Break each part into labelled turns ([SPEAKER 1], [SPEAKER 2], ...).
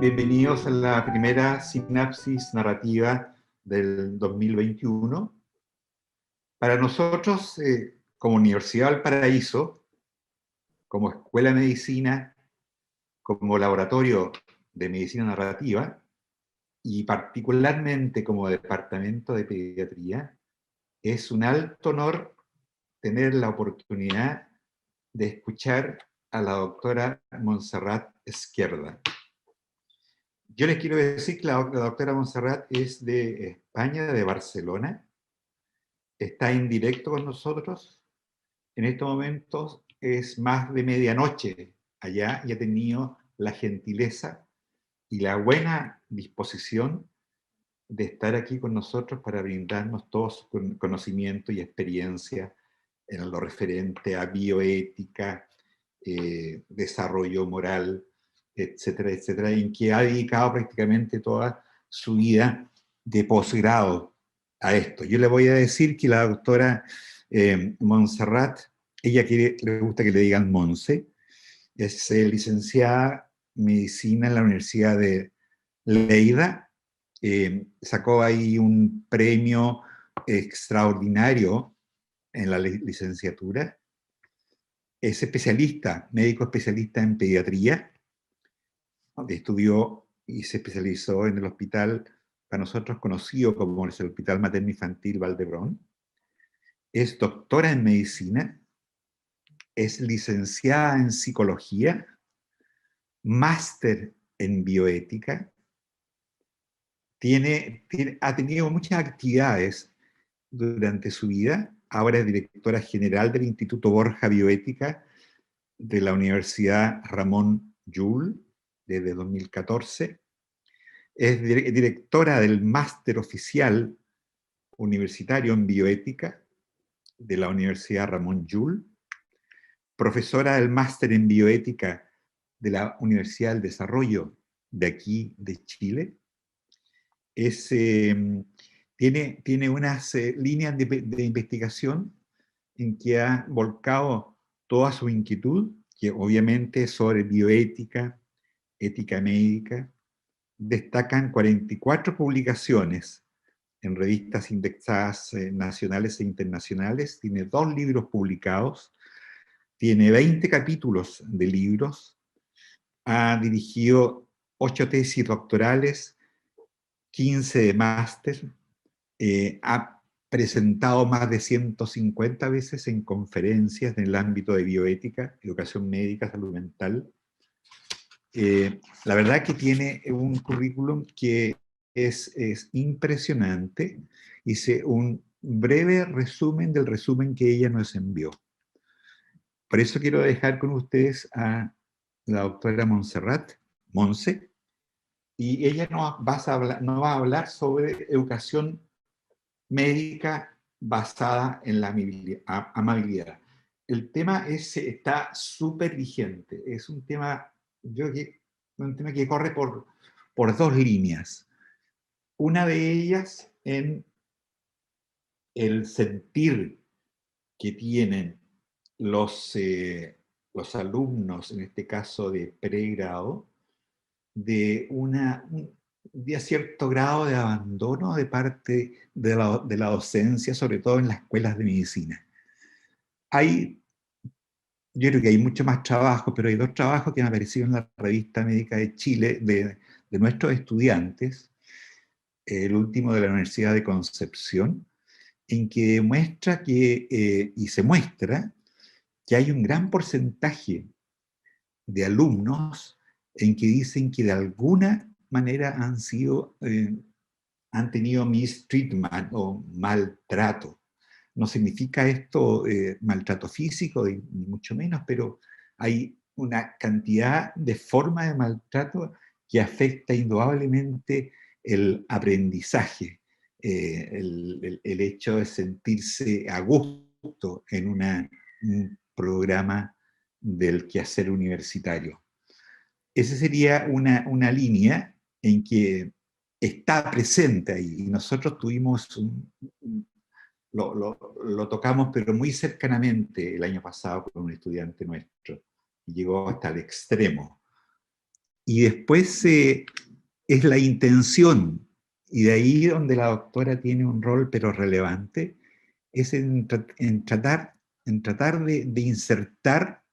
[SPEAKER 1] Bienvenidos a la primera sinapsis narrativa del 2021. Para nosotros, como Universidad Valparaíso, como Escuela de Medicina, como Laboratorio de Medicina Narrativa, y particularmente como Departamento de Pediatría, es un alto honor tener la oportunidad de escuchar a la doctora Montserrat Esquerda. Yo les quiero decir que la doctora Montserrat es de España, de Barcelona. Está en directo con nosotros. En estos momentos es más de medianoche allá y ha tenido la gentileza y la buena disposición de estar aquí con nosotros para brindarnos todo su conocimiento y experiencia en lo referente a bioética, desarrollo moral, etcétera, etcétera, en que ha dedicado prácticamente toda su vida de posgrado a esto. Yo le voy a decir que la doctora Montserrat, ella le gusta que le digan Monse, es licenciada en medicina en la Universidad de Lleida, sacó ahí un premio extraordinario en la licenciatura, es especialista, médico especialista en pediatría, estudió y se especializó en el hospital, para nosotros conocido como el Hospital Materno Infantil Valdebrón, es doctora en medicina, es licenciada en psicología, máster en bioética, ha tenido muchas actividades durante su vida. Ahora es directora general del Instituto Borja Bioética de la Universidad Ramon Llull desde 2014. Es directora del Máster Oficial Universitario en Bioética de la Universidad Ramon Llull, profesora del Máster en Bioética de la Universidad del Desarrollo de aquí, de Chile. Tiene unas líneas de investigación en que ha volcado toda su inquietud, que obviamente es sobre bioética, ética médica. Destacan 44 publicaciones en revistas indexadas nacionales e internacionales, tiene 2 libros publicados, tiene 20 capítulos de libros, ha dirigido 8 tesis doctorales, 15 de máster, ha presentado más de 150 veces en conferencias en el ámbito de bioética, educación médica, salud mental. La verdad que tiene un currículum que es impresionante. Hice un breve resumen del resumen que ella nos envió. Por eso quiero dejar con ustedes a la doctora Montserrat, Monse, y ella nos va a hablar sobre educación médica basada en la amabilidad. El tema está súper vigente, es un tema, un tema que corre por 2 líneas. Una de ellas en el sentir que tienen los alumnos, en este caso de pregrado, de cierto grado de abandono de parte de la docencia, sobre todo en las escuelas de medicina. Yo creo que hay mucho más trabajo, pero hay 2 trabajos que han aparecido en la Revista Médica de Chile de nuestros estudiantes, el último de la Universidad de Concepción, en que muestra y se muestra que hay un gran porcentaje de alumnos en que dicen que de alguna manera han tenido mistreatment o maltrato. No significa esto maltrato físico, ni mucho menos, pero hay una cantidad de formas de maltrato que afecta indudablemente el aprendizaje, el hecho de sentirse a gusto en un programa del quehacer universitario. Esa sería una línea en que está presente ahí, y nosotros lo tocamos, pero muy cercanamente el año pasado con un estudiante nuestro, y llegó hasta el extremo. Y después es la intención, y de ahí donde la doctora tiene un rol pero relevante, es en tratar de insertar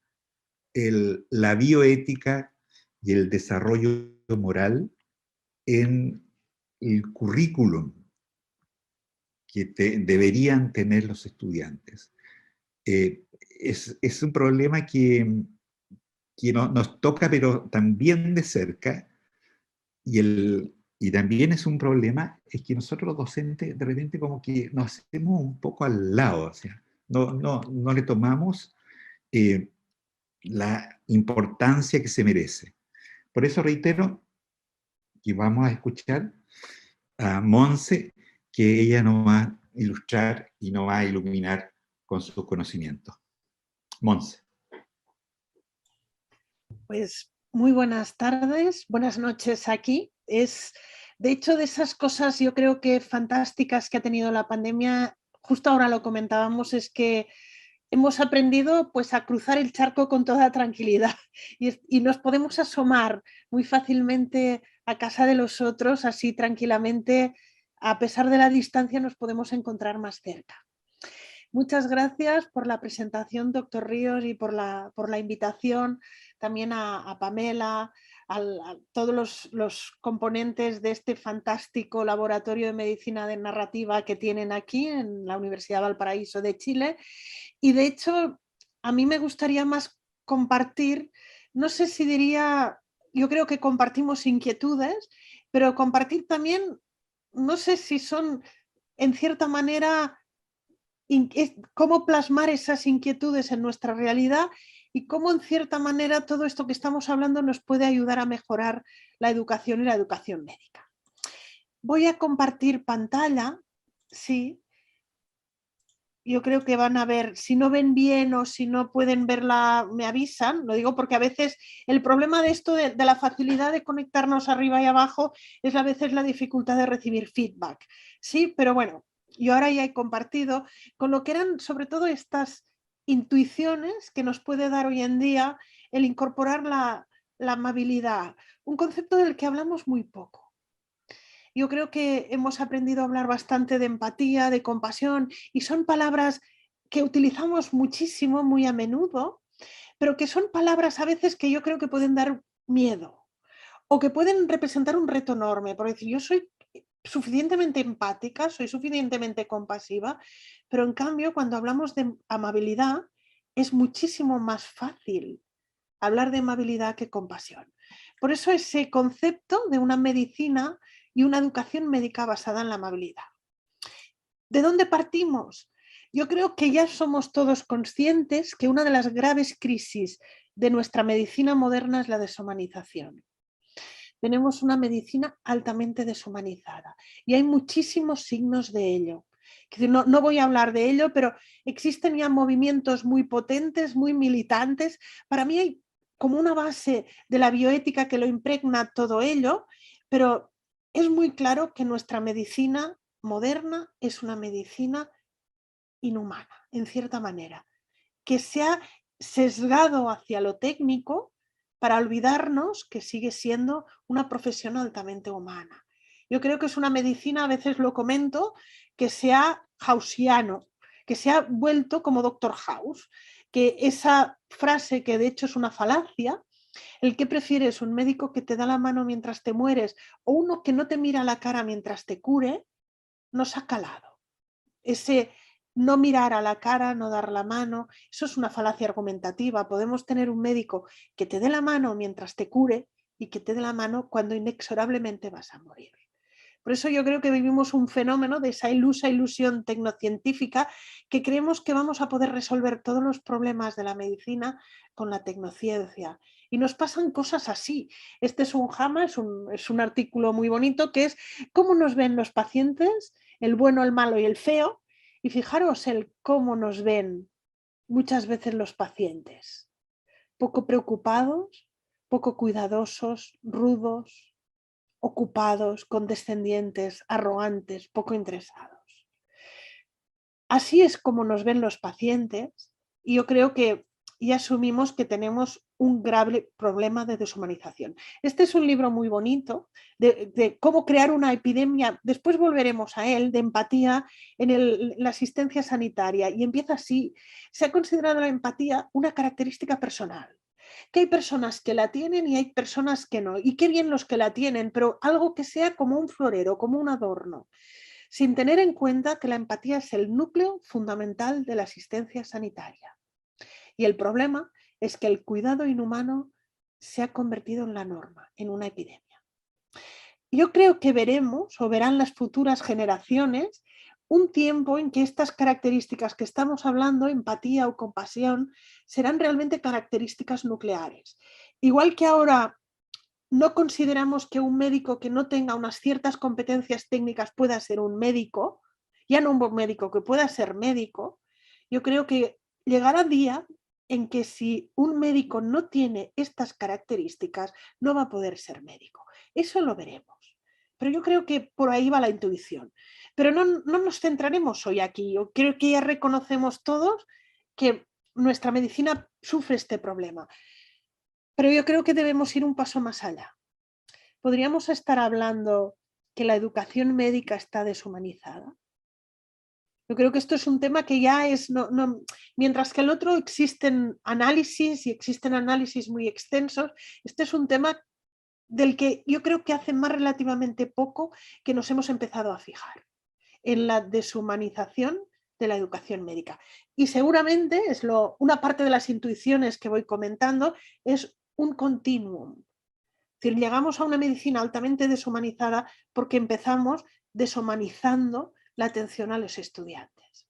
[SPEAKER 1] la bioética y el desarrollo moral en el currículum que deberían tener los estudiantes. Es un problema que nos toca, pero también de cerca, y también es un problema, es que nosotros los docentes de repente como que nos hacemos un poco al lado, o sea, no le tomamos eh, la importancia que se merece. Por eso reitero que vamos a escuchar a Monse, que ella nos va a ilustrar y nos va a iluminar con sus conocimientos. Monse.
[SPEAKER 2] Pues muy buenas tardes, buenas noches aquí. Es, de hecho, de esas cosas yo creo que fantásticas que ha tenido la pandemia, justo ahora lo comentábamos, es que hemos aprendido pues a cruzar el charco con toda tranquilidad y nos podemos asomar muy fácilmente a casa de los otros, así tranquilamente, a pesar de la distancia nos podemos encontrar más cerca. Muchas gracias por la presentación, doctor Ríos, y por la invitación también a Pamela, a todos los componentes de este fantástico laboratorio de medicina de narrativa que tienen aquí en la Universidad de Valparaíso de Chile. Y de hecho, a mí me gustaría más compartir, no sé si diría, yo creo que compartimos inquietudes, pero compartir también, no sé si son en cierta manera cómo plasmar esas inquietudes en nuestra realidad y cómo en cierta manera todo esto que estamos hablando nos puede ayudar a mejorar la educación y la educación médica. Voy a compartir pantalla, sí. Yo creo que van a ver, si no ven bien o si no pueden verla, me avisan. Lo digo porque a veces el problema de esto, de la facilidad de conectarnos arriba y abajo, es a veces la dificultad de recibir feedback. Sí, pero bueno, yo ahora ya he compartido con lo que eran sobre todo estas intuiciones que nos puede dar hoy en día el incorporar la amabilidad, un concepto del que hablamos muy poco. Yo creo que hemos aprendido a hablar bastante de empatía, de compasión, y son palabras que utilizamos muchísimo, muy a menudo, pero que son palabras a veces que yo creo que pueden dar miedo o que pueden representar un reto enorme. Por decir, yo soy suficientemente empática, soy suficientemente compasiva, pero en cambio cuando hablamos de amabilidad es muchísimo más fácil hablar de amabilidad que compasión. Por eso ese concepto de una medicina y una educación médica basada en la amabilidad. ¿De dónde partimos? Yo creo que ya somos todos conscientes que una de las graves crisis de nuestra medicina moderna es la deshumanización. Tenemos una medicina altamente deshumanizada y hay muchísimos signos de ello. No voy a hablar de ello, pero existen ya movimientos muy potentes, muy militantes. Para mí hay como una base de la bioética que lo impregna todo ello, pero es muy claro que nuestra medicina moderna es una medicina inhumana, en cierta manera, que se ha sesgado hacia lo técnico para olvidarnos que sigue siendo una profesión altamente humana. Yo creo que es una medicina, a veces lo comento, que se ha hausiano, que se ha vuelto como Doctor House, que esa frase que de hecho es una falacia, el que prefieres un médico que te da la mano mientras te mueres o uno que no te mira la cara mientras te cure, nos ha calado. Ese no mirar a la cara, no dar la mano, eso es una falacia argumentativa. Podemos tener un médico que te dé la mano mientras te cure y que te dé la mano cuando inexorablemente vas a morir. Por eso yo creo que vivimos un fenómeno de esa ilusa ilusión tecnocientífica que creemos que vamos a poder resolver todos los problemas de la medicina con la tecnociencia. Y nos pasan cosas así. Este es un JAMA, es un artículo muy bonito que es cómo nos ven los pacientes, el bueno, el malo y el feo. Y fijaros el cómo nos ven muchas veces los pacientes. Poco preocupados, poco cuidadosos, rudos, ocupados, condescendientes, arrogantes, poco interesados. Así es como nos ven los pacientes y yo creo que ya asumimos que tenemos un grave problema de deshumanización. Este es un libro muy bonito de cómo crear una epidemia, después volveremos a él, de empatía en la asistencia sanitaria, y empieza así. Se ha considerado la empatía una característica personal, que hay personas que la tienen y hay personas que no, y qué bien los que la tienen, pero algo que sea como un florero, como un adorno, sin tener en cuenta que la empatía es el núcleo fundamental de la asistencia sanitaria. Y el problema es que el cuidado inhumano se ha convertido en la norma, en una epidemia. Yo creo que veremos, o verán las futuras generaciones, un tiempo en que estas características que estamos hablando, empatía o compasión, serán realmente características nucleares. Igual que ahora no consideramos que un médico que no tenga unas ciertas competencias técnicas pueda ser un médico, ya no un buen médico, que pueda ser médico, yo creo que llegará día en que si un médico no tiene estas características, no va a poder ser médico. Eso lo veremos. Pero yo creo que por ahí va la intuición. Pero no nos centraremos hoy aquí. Yo creo que ya reconocemos todos que nuestra medicina sufre este problema. Pero yo creo que debemos ir un paso más allá. ¿Podríamos estar hablando que la educación médica está deshumanizada? Yo creo que esto es un tema que ya es, mientras que el otro existen análisis y existen análisis muy extensos, este es un tema del que yo creo que hace más relativamente poco que nos hemos empezado a fijar en la deshumanización de la educación médica. Y seguramente una parte de las intuiciones que voy comentando es un continuum. Es decir, llegamos a una medicina altamente deshumanizada porque empezamos deshumanizando la atención a los estudiantes.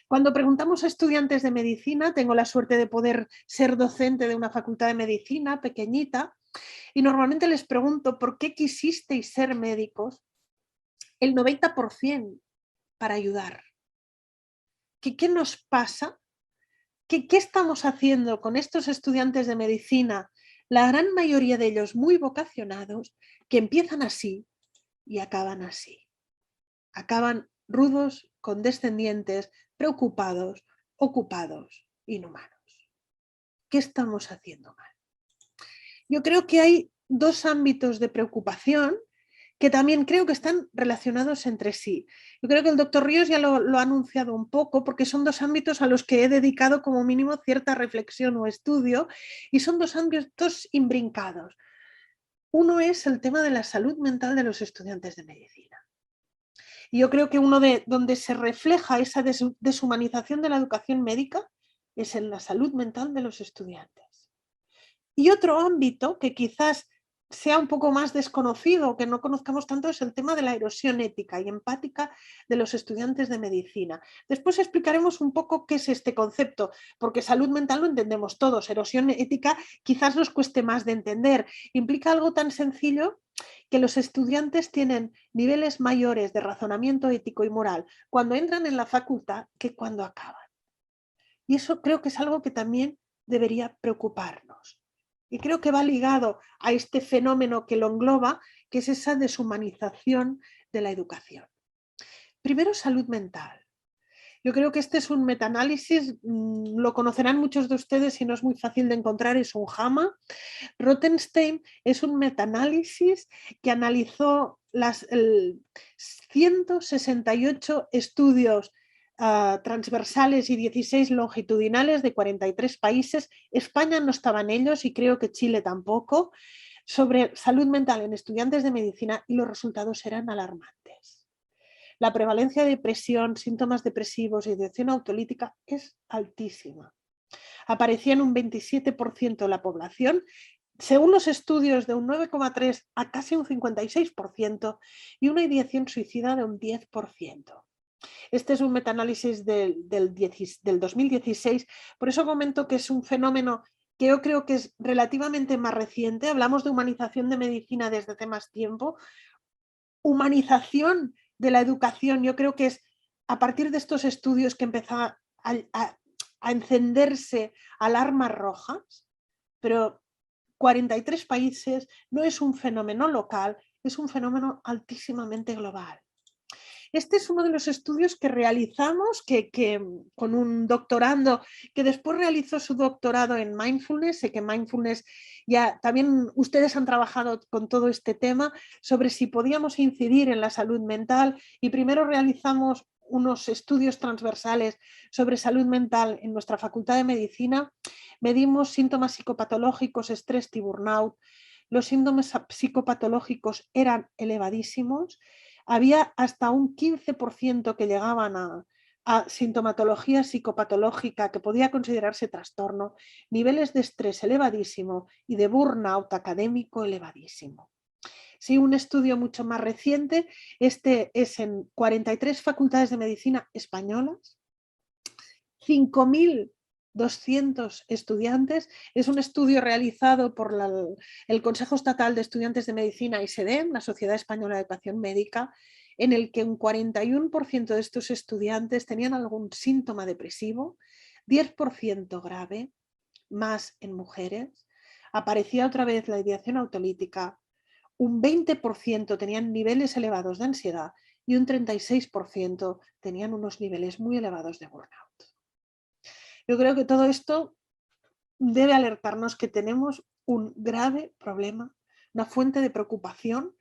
[SPEAKER 2] Cuando preguntamos a estudiantes de medicina, tengo la suerte de poder ser docente de una facultad de medicina pequeñita, y normalmente les pregunto ¿por qué quisisteis ser médicos? El 90% para ayudar. ¿Qué nos pasa? ¿Qué estamos haciendo con estos estudiantes de medicina? La gran mayoría de ellos muy vocacionados, que empiezan así y acaban así. Acaban rudos, condescendientes, preocupados, ocupados, inhumanos. ¿Qué estamos haciendo mal? Yo creo que hay dos ámbitos de preocupación que también creo que están relacionados entre sí. Yo creo que el doctor Ríos ya lo ha anunciado un poco, porque son dos ámbitos a los que he dedicado como mínimo cierta reflexión o estudio, y son dos ámbitos imbrincados. Uno es el tema de la salud mental de los estudiantes de medicina. Y yo creo que uno de donde se refleja esa deshumanización de la educación médica es en la salud mental de los estudiantes. Y otro ámbito que quizás sea un poco más desconocido, que no conozcamos tanto, es el tema de la erosión ética y empática de los estudiantes de medicina. Después explicaremos un poco qué es este concepto, porque salud mental lo entendemos todos, erosión ética quizás nos cueste más de entender. Implica algo tan sencillo que los estudiantes tienen niveles mayores de razonamiento ético y moral cuando entran en la facultad que cuando acaban. Y eso creo que es algo que también debería preocuparnos. Y creo que va ligado a este fenómeno que lo engloba, que es esa deshumanización de la educación. Primero, salud mental. Yo creo que este es un metaanálisis, lo conocerán muchos de ustedes y no es muy fácil de encontrar, es un JAMA. Rothenstein es un metaanálisis que analizó 168 estudios transversales y 16 longitudinales de 43 países. España no estaba en ellos y creo que Chile tampoco, sobre salud mental en estudiantes de medicina, y los resultados eran alarmantes. La prevalencia de depresión, síntomas depresivos y de acción autolítica es altísima. Aparecía en un 27% de la población, según los estudios de un 9,3% a casi un 56%, y una ideación suicida de un 10%. Este es un metaanálisis del 2016, por eso comento que es un fenómeno que yo creo que es relativamente más reciente. Hablamos de humanización de medicina desde hace más tiempo. Humanización de la educación, yo creo que es a partir de estos estudios que empezó a encenderse alarmas rojas, pero 43 países no es un fenómeno local, es un fenómeno altísimamente global. Este es uno de los estudios que realizamos con un doctorando que después realizó su doctorado en mindfulness. Sé que mindfulness ya también ustedes han trabajado con todo este tema sobre si podíamos incidir en la salud mental, y primero realizamos unos estudios transversales sobre salud mental en nuestra Facultad de Medicina. Medimos síntomas psicopatológicos, estrés y burnout. Los síntomas psicopatológicos eran elevadísimos. Había hasta un 15% que llegaban a sintomatología psicopatológica que podía considerarse trastorno, niveles de estrés elevadísimo y de burnout académico elevadísimo. Sí, un estudio mucho más reciente, este es en 43 facultades de medicina españolas, 5.200 estudiantes. Es un estudio realizado por el Consejo Estatal de Estudiantes de Medicina y SEDEM, la Sociedad Española de Educación Médica, en el que un 41% de estos estudiantes tenían algún síntoma depresivo, 10% grave, más en mujeres. Aparecía otra vez la ideación autolítica, un 20% tenían niveles elevados de ansiedad y un 36% tenían unos niveles muy elevados de burnout. Yo creo que todo esto debe alertarnos que tenemos un grave problema, una fuente de preocupación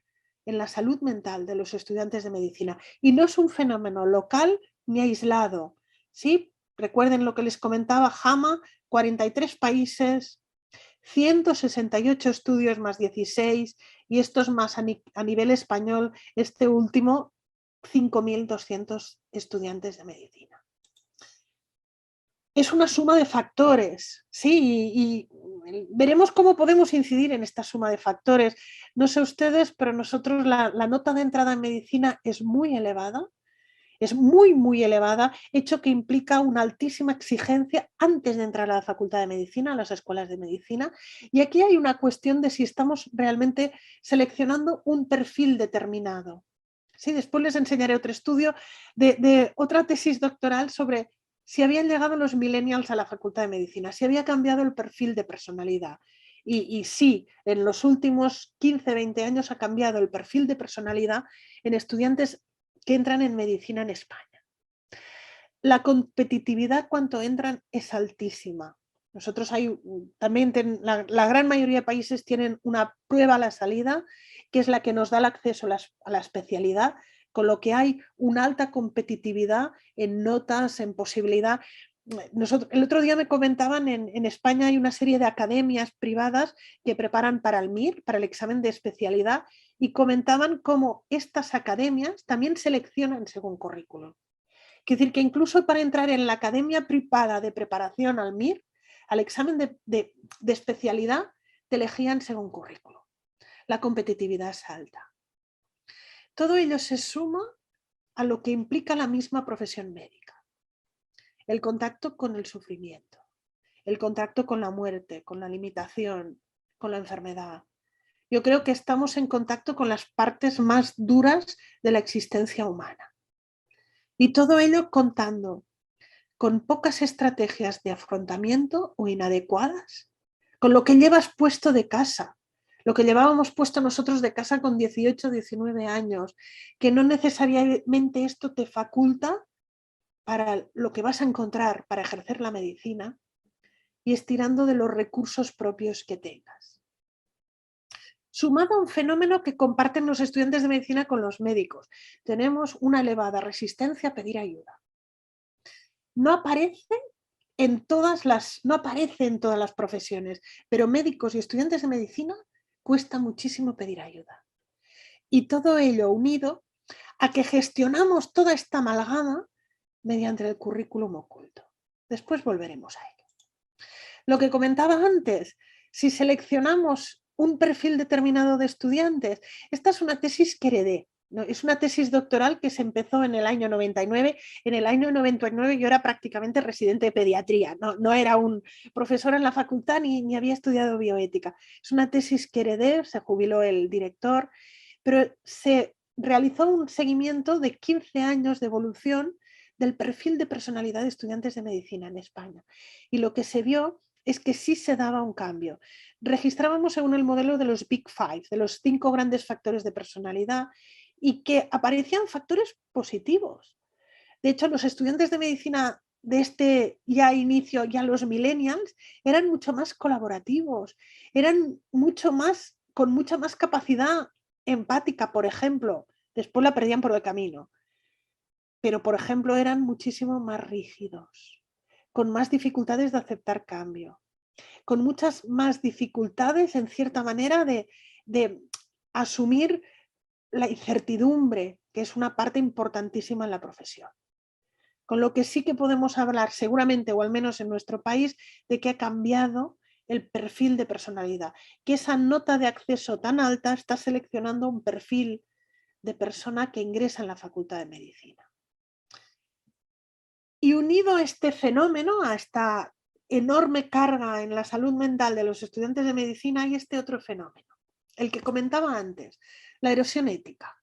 [SPEAKER 2] en la salud mental de los estudiantes de medicina. Y no es un fenómeno local ni aislado. ¿Sí? Recuerden lo que les comentaba, JAMA, 43 países, 168 estudios más 16, y estos más a nivel español, este último, 5.200 estudiantes de medicina. Es una suma de factores, ¿sí? Y veremos cómo podemos incidir en esta suma de factores. No sé ustedes, pero nosotros la nota de entrada en medicina es muy elevada. Es muy, muy elevada, hecho que implica una altísima exigencia antes de entrar a la Facultad de Medicina, a las escuelas de medicina. Y aquí hay una cuestión de si estamos realmente seleccionando un perfil determinado. Sí, después les enseñaré otro estudio de otra tesis doctoral sobre si habían llegado los millennials a la Facultad de Medicina, si había cambiado el perfil de personalidad. Y sí, en los últimos 15, 20 años ha cambiado el perfil de personalidad en estudiantes que entran en medicina en España. La competitividad cuando entran es altísima. Nosotros también la gran mayoría de países tienen una prueba a la salida, que es la que nos da el acceso a la especialidad, con lo que hay una alta competitividad en notas, en posibilidad. El otro día me comentaban, en España hay una serie de academias privadas que preparan para el MIR, para el examen de especialidad, y comentaban cómo estas academias también seleccionan según currículum. Es decir, que incluso para entrar en la academia privada de preparación al MIR, al examen de especialidad, te elegían según currículum. La competitividad es alta. Todo ello se suma a lo que implica la misma profesión médica. El contacto con el sufrimiento, el contacto con la muerte, con la limitación, con la enfermedad. Yo creo que estamos en contacto con las partes más duras de la existencia humana. Y todo ello contando con pocas estrategias de afrontamiento o inadecuadas, con lo que llevas puesto de casa, lo que llevábamos puesto nosotros de casa con 18, 19 años, que no necesariamente esto te faculta para lo que vas a encontrar para ejercer la medicina, y estirando de los recursos propios que tengas. Sumado a un fenómeno que comparten los estudiantes de medicina con los médicos, tenemos una elevada resistencia a pedir ayuda. No aparece en todas las profesiones, pero médicos y estudiantes de medicina cuesta muchísimo pedir ayuda. Y todo ello unido a que gestionamos toda esta amalgama mediante el currículum oculto. Después volveremos a ello. Lo que comentaba antes, si seleccionamos un perfil determinado de estudiantes, esta es una tesis que heredé. Es una tesis doctoral que se empezó en el año 99. En el año 99 yo era prácticamente residente de pediatría, no era un profesor en la facultad ni había estudiado bioética. Es una tesis que heredé, se jubiló el director, pero se realizó un seguimiento de 15 años de evolución del perfil de personalidad de estudiantes de medicina en España. Y lo que se vio es que sí se daba un cambio. Registrábamos según el modelo de los Big Five, de los 5 grandes factores de personalidad, y que aparecían factores positivos. De hecho, los estudiantes de medicina de este ya inicio, ya los millennials, eran mucho más colaborativos, eran con mucha más capacidad empática, por ejemplo. Después la perdían por el camino. Pero, por ejemplo, eran muchísimo más rígidos, con más dificultades de aceptar cambio, con muchas más dificultades, en cierta manera, de asumir la incertidumbre, que es una parte importantísima en la profesión. Con lo que sí que podemos hablar, seguramente, o al menos en nuestro país, de que ha cambiado el perfil de personalidad, que esa nota de acceso tan alta está seleccionando un perfil de persona que ingresa en la Facultad de Medicina. Y unido a este fenómeno, a esta enorme carga en la salud mental de los estudiantes de medicina, hay este otro fenómeno, el que comentaba antes, la erosión ética.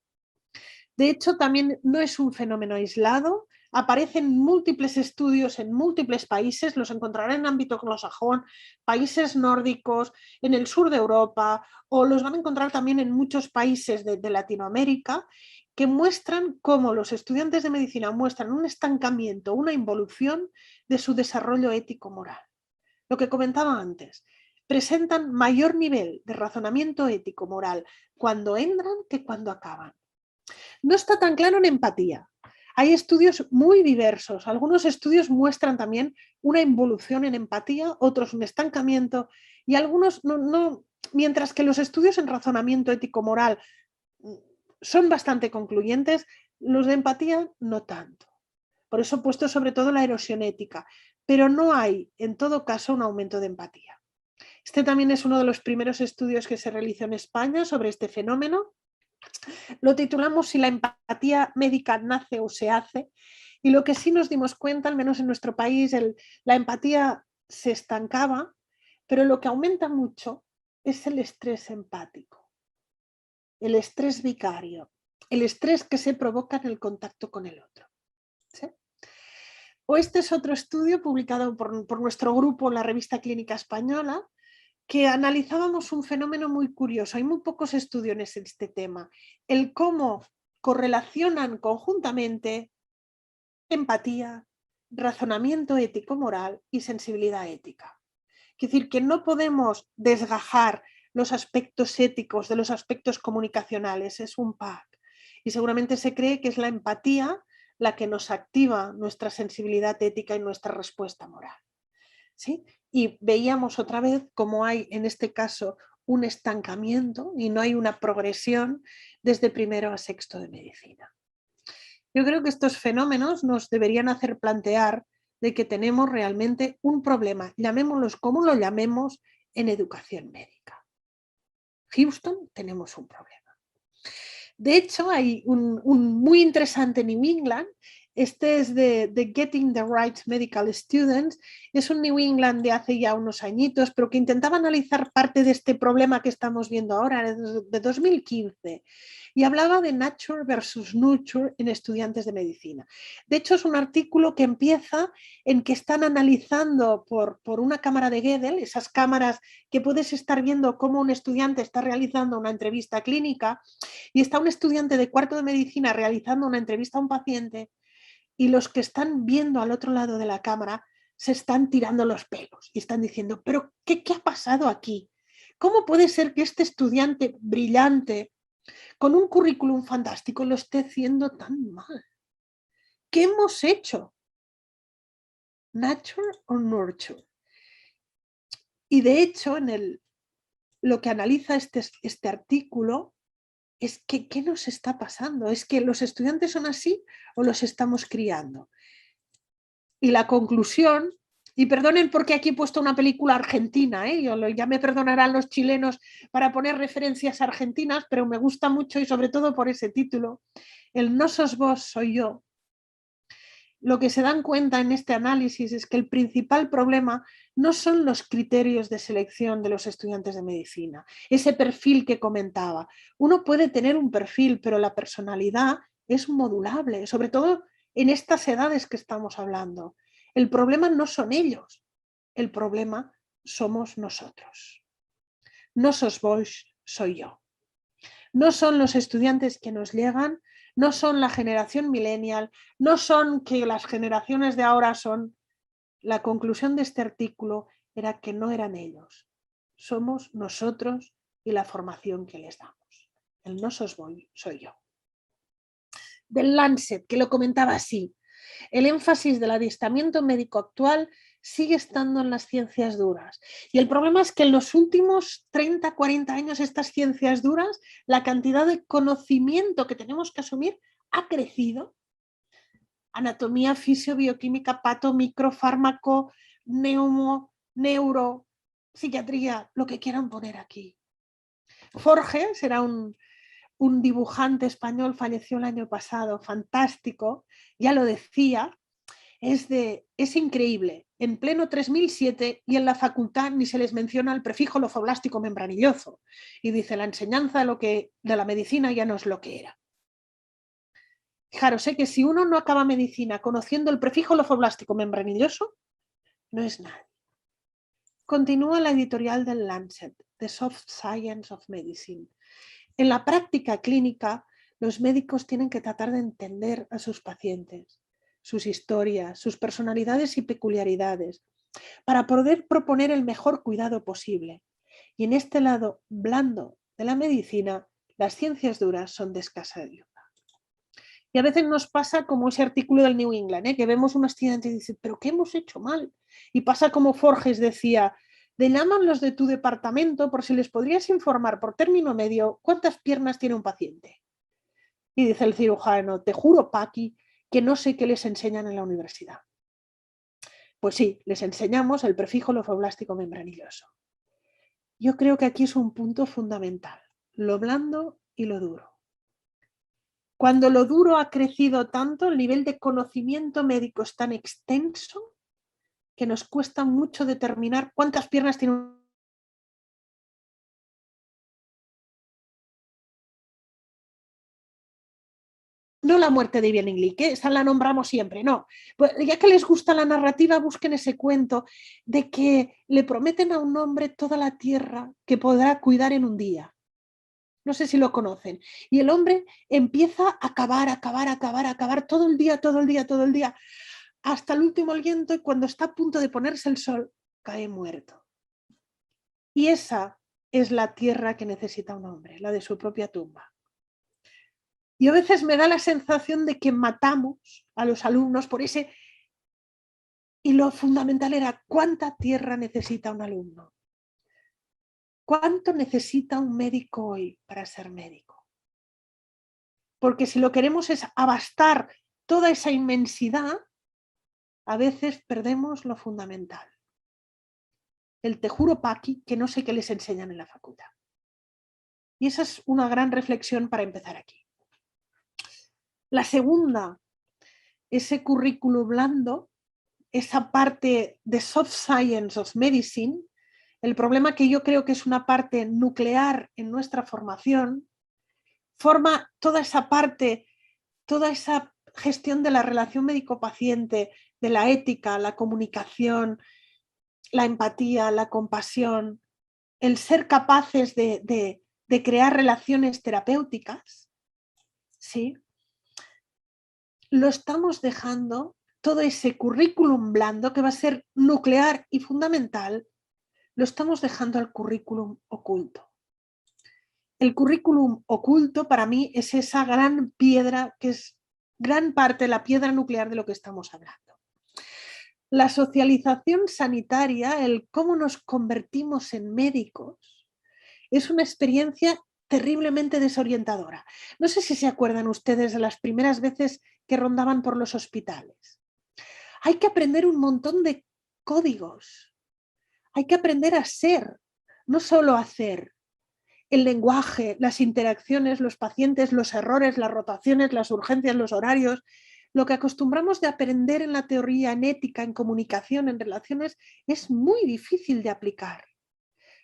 [SPEAKER 2] De hecho, también no es un fenómeno aislado, aparecen múltiples estudios en múltiples países, los encontrarán en ámbito anglosajón, países nórdicos, en el sur de Europa, o los van a encontrar también en muchos países de Latinoamérica, que muestran cómo los estudiantes de medicina muestran un estancamiento, una involución de su desarrollo ético-moral. Lo que comentaba antes, presentan mayor nivel de razonamiento ético-moral cuando entran que cuando acaban. No está tan claro en empatía. Hay estudios muy diversos. Algunos estudios muestran también una involución en empatía, otros un estancamiento y algunos no, mientras que los estudios en razonamiento ético-moral son bastante concluyentes, los de empatía no tanto. Por eso he puesto sobre todo la erosión ética, pero no hay en todo caso un aumento de empatía. Este también es uno de los primeros estudios que se realizó en España sobre este fenómeno. Lo titulamos Si la empatía médica nace o se hace, y lo que sí nos dimos cuenta, al menos en nuestro país, la empatía se estancaba, pero lo que aumenta mucho es el estrés empático, el estrés vicario, el estrés que se provoca en el contacto con el otro. ¿Sí? O este es otro estudio publicado por nuestro grupo en la revista Clínica Española, que analizábamos un fenómeno muy curioso. Hay muy pocos estudios en este tema. El cómo correlacionan conjuntamente empatía, razonamiento ético-moral y sensibilidad ética. Es decir, que no podemos desgajar los aspectos éticos de los aspectos comunicacionales, es un pack. Y seguramente se cree que es la empatía la que nos activa nuestra sensibilidad ética y nuestra respuesta moral. ¿Sí? Y veíamos otra vez cómo hay en este caso un estancamiento y no hay una progresión desde primero a sexto de medicina. Yo creo que estos fenómenos nos deberían hacer plantear de que tenemos realmente un problema, llamémoslos como lo llamemos, en educación médica. Houston, tenemos un problema. De hecho, hay un muy interesante New England. Este es de Getting the Right Medical Students. Es un New England de hace ya unos añitos, pero que intentaba analizar parte de este problema que estamos viendo ahora, de 2015. Y hablaba de Nature versus Nurture en estudiantes de medicina. De hecho, es un artículo que empieza en que están analizando por una cámara de Gödel, esas cámaras que puedes estar viendo cómo un estudiante está realizando una entrevista clínica, y está un estudiante de cuarto de medicina realizando una entrevista a un paciente y los que están viendo al otro lado de la cámara se están tirando los pelos y están diciendo, pero ¿qué ha pasado aquí? ¿Cómo puede ser que este estudiante brillante con un currículum fantástico lo esté haciendo tan mal? ¿Qué hemos hecho? ¿Nature o nurture? Y de hecho, lo que analiza este artículo es que, ¿qué nos está pasando? ¿Es que los estudiantes son así o los estamos criando? Y la conclusión, y perdonen porque aquí he puesto una película argentina, ya me perdonarán los chilenos para poner referencias argentinas, pero me gusta mucho y sobre todo por ese título, el no sos vos, soy yo. Lo que se dan cuenta en este análisis es que el principal problema no son los criterios de selección de los estudiantes de medicina, ese perfil que comentaba. Uno puede tener un perfil, pero la personalidad es modulable, sobre todo en estas edades que estamos hablando. El problema no son ellos, el problema somos nosotros. No sos vos, soy yo. No son los estudiantes que nos llegan, no son la generación millennial, no son que las generaciones de ahora son. La conclusión de este artículo era que no eran ellos, somos nosotros y la formación que les damos. El no sos voy, soy yo. Del Lancet, que lo comentaba así: el énfasis del adiestramiento médico actual sigue estando en las ciencias duras. Y el problema es que en los últimos 30, 40 años estas ciencias duras, la cantidad de conocimiento que tenemos que asumir ha crecido. Anatomía, fisio, bioquímica, pato, micro, fármaco, neumo, neuro, psiquiatría, lo que quieran poner aquí. Forges era un dibujante español, falleció el año pasado, fantástico, ya lo decía. Es increíble, en pleno 3007 y en la facultad ni se les menciona el prefijo lofoblástico membranilloso. Y dice, la enseñanza de la medicina ya no es lo que era. Fijaros, que si uno no acaba medicina conociendo el prefijo lofoblástico membranilloso, no es nadie. Continúa la editorial del Lancet, The Soft Science of Medicine. En la práctica clínica, los médicos tienen que tratar de entender a sus pacientes, sus historias, sus personalidades y peculiaridades, para poder proponer el mejor cuidado posible. Y en este lado blando de la medicina, las ciencias duras son de escasa ayuda. Y a veces nos pasa como ese artículo del New England, que vemos un estudiante y dice, ¿pero qué hemos hecho mal? Y pasa como Forges decía, llaman los de tu departamento por si les podrías informar por término medio cuántas piernas tiene un paciente. Y dice el cirujano, te juro, Paqui, que no sé qué les enseñan en la universidad. Pues sí, les enseñamos el prefijo lofoblástico membranilloso. Yo creo que aquí es un punto fundamental, lo blando y lo duro. Cuando lo duro ha crecido tanto, el nivel de conocimiento médico es tan extenso que nos cuesta mucho determinar cuántas piernas tiene un... No la muerte de Bienenglick, que esa la nombramos siempre, no. Pues ya que les gusta la narrativa, busquen ese cuento de que le prometen a un hombre toda la tierra que podrá cuidar en un día. No sé si lo conocen. Y el hombre empieza a cavar todo el día, hasta el último aliento, y cuando está a punto de ponerse el sol, cae muerto. Y esa es la tierra que necesita un hombre, la de su propia tumba. Y a veces me da la sensación de que matamos a los alumnos por ese... Y lo fundamental era, ¿cuánta tierra necesita un alumno? ¿Cuánto necesita un médico hoy para ser médico? Porque si lo queremos es abastar toda esa inmensidad, a veces perdemos lo fundamental. El te juro, Paqui, que no sé qué les enseñan en la facultad. Y esa es una gran reflexión para empezar aquí. La segunda, ese currículo blando, esa parte de soft science of medicine, el problema que yo creo que es una parte nuclear en nuestra formación, forma toda esa parte, toda esa gestión de la relación médico-paciente, de la ética, la comunicación, la empatía, la compasión, el ser capaces de crear relaciones terapéuticas, ¿sí? Lo estamos dejando, todo ese currículum blando que va a ser nuclear y fundamental, lo estamos dejando al currículum oculto. El currículum oculto para mí es esa gran piedra que es gran parte de la piedra nuclear de lo que estamos hablando. La socialización sanitaria, el cómo nos convertimos en médicos, es una experiencia terriblemente desorientadora. No sé si se acuerdan ustedes de las primeras veces que rondaban por los hospitales. Hay que aprender un montón de códigos. Hay que aprender a ser, no solo a hacer. El lenguaje, las interacciones, los pacientes, los errores, las rotaciones, las urgencias, los horarios. Lo que acostumbramos de aprender en la teoría, en ética, en comunicación, en relaciones, es muy difícil de aplicar.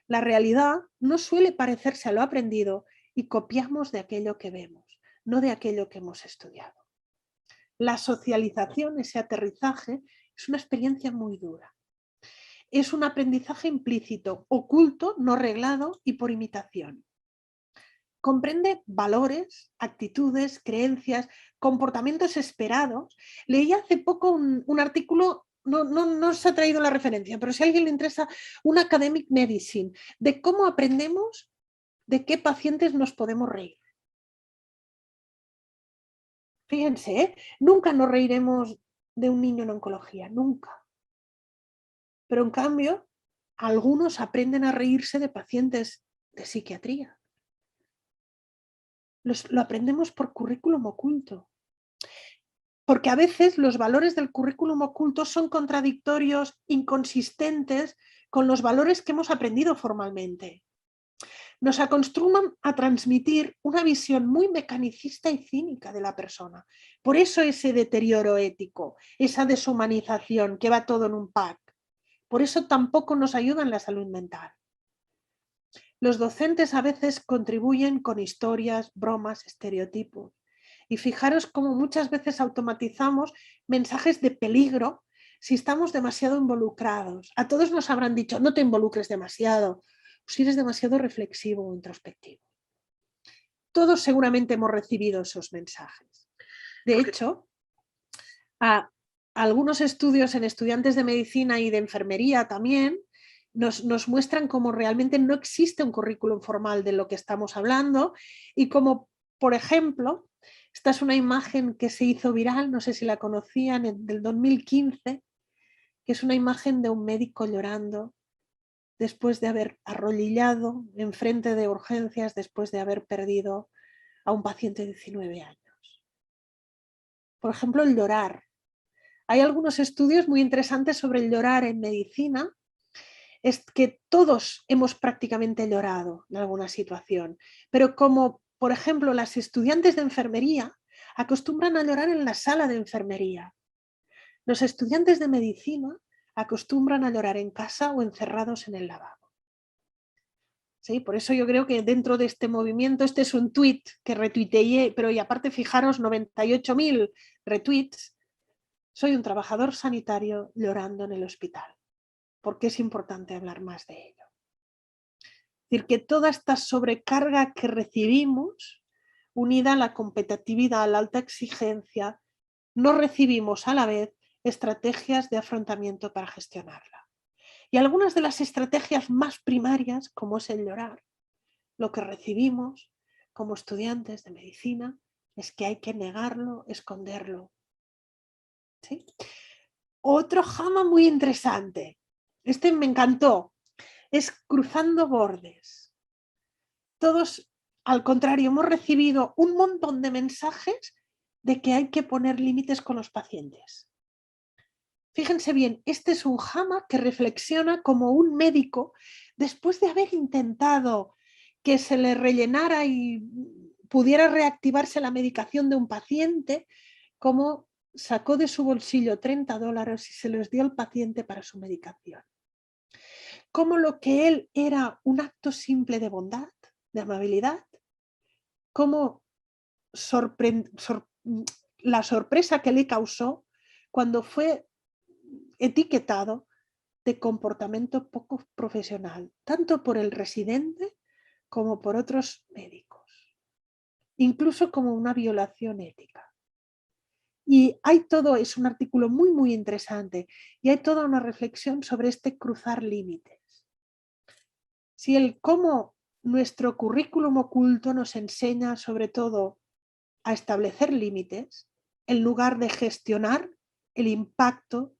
[SPEAKER 2] La realidad no suele parecerse a lo aprendido y copiamos de aquello que vemos, no de aquello que hemos estudiado. La socialización, ese aterrizaje, es una experiencia muy dura. Es un aprendizaje implícito, oculto, no reglado y por imitación. comprende valores, actitudes, creencias, comportamientos esperados. Leí hace poco un artículo, no os ha traído la referencia, pero si a alguien le interesa, un Academic Medicine, de cómo aprendemos de qué pacientes nos podemos reír. Fíjense, nunca nos reiremos de un niño en oncología, nunca. Pero en cambio, algunos aprenden a reírse de pacientes de psiquiatría. Lo aprendemos por currículum oculto. Porque a veces los valores del currículum oculto son contradictorios, inconsistentes con los valores que hemos aprendido formalmente. Nos acostumbran a transmitir una visión muy mecanicista y cínica de la persona. Por eso ese deterioro ético, esa deshumanización que va todo en un pack. Por eso tampoco nos ayuda en la salud mental. Los docentes a veces contribuyen con historias, bromas, estereotipos. Y fijaros cómo muchas veces automatizamos mensajes de peligro si estamos demasiado involucrados. A todos nos habrán dicho, no te involucres demasiado, si eres demasiado reflexivo o introspectivo. Todos seguramente hemos recibido esos mensajes. De hecho, algunos estudios en estudiantes de medicina y de enfermería también nos muestran cómo realmente no existe un currículum formal de lo que estamos hablando y como, por ejemplo, esta es una imagen que se hizo viral, no sé si la conocían, del 2015, que es una imagen de un médico llorando después de haber arrodillado enfrente de urgencias, después de haber perdido a un paciente de 19 años. Por ejemplo, el llorar. Hay algunos estudios muy interesantes sobre el llorar en medicina. Es que todos hemos prácticamente llorado en alguna situación, pero como, por ejemplo, las estudiantes de enfermería acostumbran a llorar en la sala de enfermería. Los estudiantes de medicina acostumbran a llorar en casa o encerrados en el lavabo. ¿Sí? Por eso yo creo que dentro de este movimiento, este es un tweet que retuiteé, pero y aparte fijaros, 98.000 retweets, soy un trabajador sanitario llorando en el hospital. Porque es importante hablar más de ello. Es decir, que toda esta sobrecarga que recibimos, unida a la competitividad, a la alta exigencia, no recibimos a la vez estrategias de afrontamiento para gestionarla. Y algunas de las estrategias más primarias, como es el llorar, lo que recibimos como estudiantes de medicina es que hay que negarlo, esconderlo. ¿Sí? Otro jama muy interesante. Este me encantó. Es cruzando bordes. Todos, al contrario, hemos recibido un montón de mensajes de que hay que poner límites con los pacientes. Fíjense bien, este es un jama que reflexiona como un médico después de haber intentado que se le rellenara y pudiera reactivarse la medicación de un paciente, como sacó de su bolsillo $30 y se los dio al paciente para su medicación. Como lo que él era un acto simple de bondad, de amabilidad, como la sorpresa que le causó cuando fue etiquetado de comportamiento poco profesional, tanto por el residente como por otros médicos, incluso como una violación ética. Y hay todo, es un artículo muy, muy interesante, y hay toda una reflexión sobre este cruzar límites. Si el cómo nuestro currículum oculto nos enseña sobre todo a establecer límites en lugar de gestionar el impacto